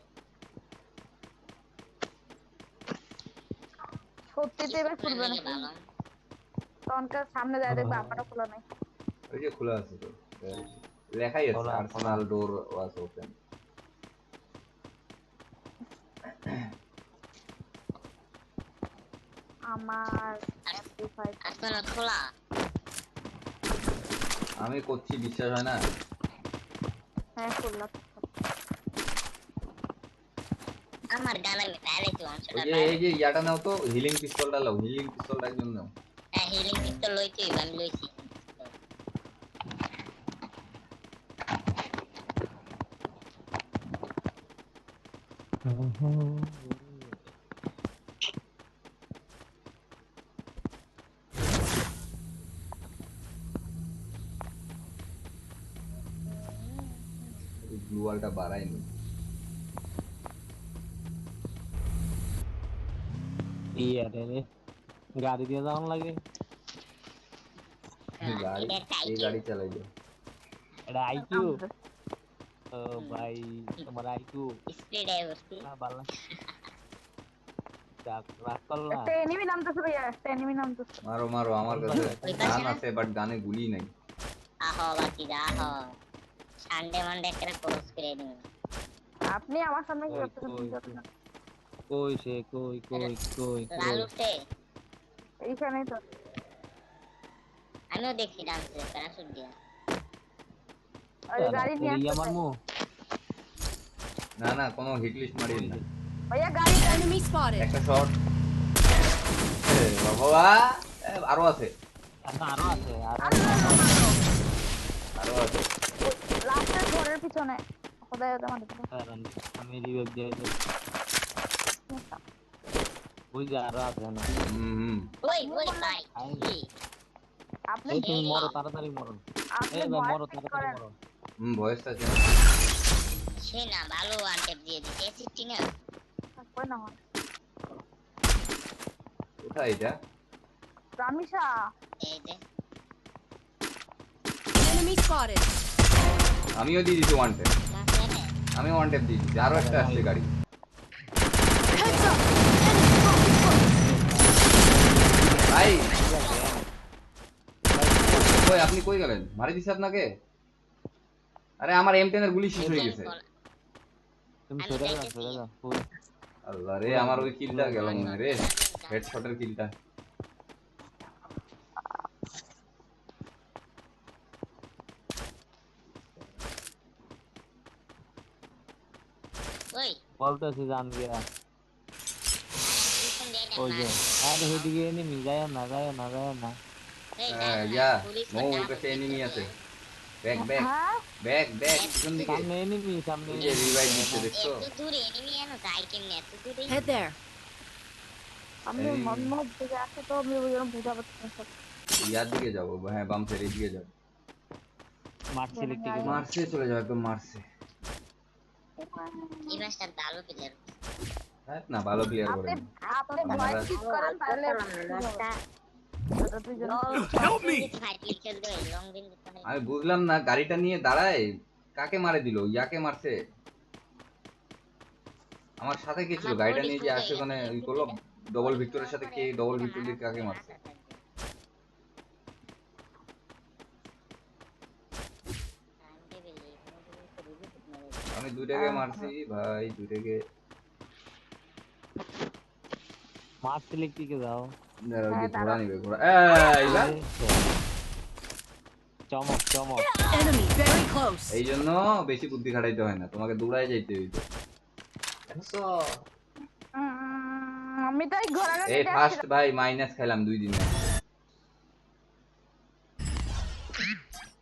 সত্যিতে এবার খুলবে না। ভালো। তখনকার সামনে যায় দেখবে আমারও খোলা নাই। ওই যে খোলা আছে তো লেখাই আছে খোলা, আর্সেনাল ডোর ওয়াজ ওপেন। আমার Amplify আসলে খোলা। আমি করছি বিশ্বাস হয় না। হ্যাঁ খুললাম। আমার গান আমি পাইলেছি ওই অংশটা যে এই যে ইয়াটা নাও তো হিলিং পিস্তলটা লাও হিলিং পিস্তলটা একজন নাও। হ্যাঁ হিলিং পিস্তল লইছি আমি লইছি। এই ব্লু ওয়ালটা বাড়াইনি। রে গাড়ি দিয়ে যাওয়ান লাগে গাড়ি এই গাড়ি চালাইলো। এটা আইকিউ ও ভাই তোমার আইকিউ স্পিড এ বসছি। না ভালো রাখ করলা একটা এনিমি নামতেছে ভাইয়া, একটা এনিমি নামতেছে। মারো মারো আমার কাছে গান আছে বাট গানে গুলি নাই। আহো বাকি আহো। সানডে মানডে একটা ক্লোজ করে দিন। আপনি আমার সামনে কি কই, করতেছেন? কই সে কই লালুতে এইখানেই তো। আমিও দেখছি ডান্সে প্যারাশুট দিয়া। আরে গাড়ি নিয়ে এই আসতে আমার মু না না কোনো হিট লিস্ট মারিল না। ভাইয়া গাড়ি Enemy spotted. একটা শট বাবা আরো আছে আরো আছে আরো আছে। লাস্টের ঘরের পিছনে খোদাই ওটা মারতে পারে। আমি রিভাইভ দিয়ে ওই যে আরো আছে না হুম ওই ওই ভাই কি? আপনি এই তুমি মরো তাড়াতাড়ি মরো আপনি এই ভাই ভয় মরো ঠিক তাড়াতাড়ি করেন। মরো ভয়েসটা চেঞ্জ। সে না ভালো আনটেপ দিয়ে দিছে এসিটি না। কই না হয় কোথায় এটা? রামিসা এই যে Enemy spotted. আমিও দিয়ে দিছি ওয়ান টেপ। মাসে নে আমি ওয়ান টেপ দিয়ে দিছি আরো একটা আসছে গাড়ি। Heads up. ভাই কই আপনি কই গেলেন? মারি দিছি আপনাকে। আরে আমার M10 এর গুলি শেষ হয়ে গেছে। তুমি সরে যাও কই আল্লাহ রে আমার ওই কিলটা গেল না রে হেডশটের কিলটা। ওই বলতেছি জান গিয়া পিছন দিয়ে ওই যে আরে হেদিকে এনিমি যায় না এই হ্যাঁ ইয়া মো ওর কাছে এনিমি আছে। ব্যাক ব্যাক হ্যাঁ ব্যাক ব্যাক পিছন দিকে সামনে এনিমি সামনে এই যে রিভাইভ দিচ্ছে দেখছো? এত দূরে এনিমি এনো যাই কেমনে এত দূরে? Head there. আমি এই- মনমোহ থেকে আসে তো আমি ওই জন্য বুঝা পাচ্ছি না সব। ইয়ার দিকে যাবো হ্যাঁ বাম সাইডের দিকে যাবো। মারছি ইলেকট্রিক মারছে চলে যাও একদম মারছে। এই ম্যাচটা ভালো প্লেয়ার। হ্যাঁ না ভালো প্লেয়ার আপনি করেন। আপনি ভয় ঠিক করেন তাহলে লসটা ওটা দুইজন Help me! ফাইট খেল দে লং রেঞ্জ করে। আমি বুঝলাম না গাড়িটা নিয়ে দাঁড়ায় কাকে মারে দিল ইয়াকে মারছে। আমার সাথে কে ছিল গাড়িটা নিয়ে যে আসে ওখানে ওই করলো ডবল ভিক্টরের সাথে কে ডবল ভিক্টর দিয়ে কাকে মারছে? আমি দুইটাকে মারছি ভাই দুইটাকে। মারছি ইলেকট্রিকে যাও ওই যে ঘোড়া নিবে ঘোড়া এইলা চমক Enemy very close. এই জন্য বেশি বুদ্ধি খাটাইতে হয় না তোমাকে দৌড়ায় যাইতে হইতো। দেখছো? আমি তো এই ঘোড়া এই ফার্স্ট ভাই মাইনাস খেলাম 2 দিনে।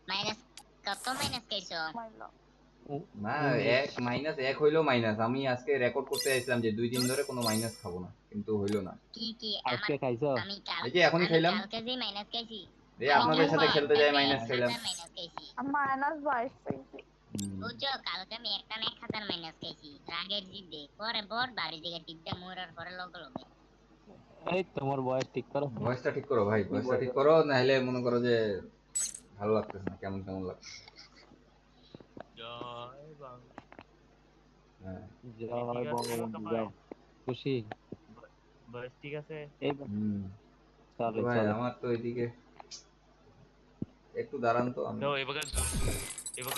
মাইনাস কত মাইনাস কইছো? না এক মাইনাস এক হইলো মাইনাস। আমি আজকে রেকর্ড করতে চাইছিলাম যে 2 দিন ধরে কোনো মাইনাস খাবো না কিন্তু হইলো না। কি আজকে খাইছো আমি কাল এই যে এখনই খাইলাম। কালকে যে মাইনাস খাইছি। এই আপনাদের সাথে খেলতে যাই মাইনাস খাইলাম। মাইনাস খাইছি। মাইনাস 22 পেয়েছি। বুঝছো কালকে আমি একটা না 1000 মাইনাস খেয়েছি রাগের জিদে পরে বট বাড়ি দিকে টিপটা মরার পরে লগে লগে এই তোমার বয়স ঠিক করো। ভয়েসটা ঠিক করো ভাই, ভয়েসটা ঠিক করো, না হলে মনে করো যে ভালো লাগতেছে না, কেমন কেমন লাগছে। জয় বাংলা। হ্যাঁ। জয় বঙ্গবন্ধু যাও। খুশি? বয়স ঠিক আছে? এই তো চলে ভাই চলে। আমার তো এদিকে একটু দাঁড়ান তো আমি। তো এবার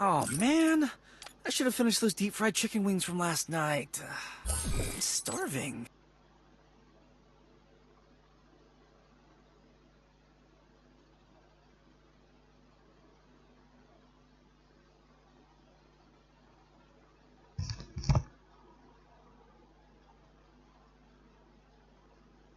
Oh man, I should have finished those deep fried chicken wings from last night. I'm starving.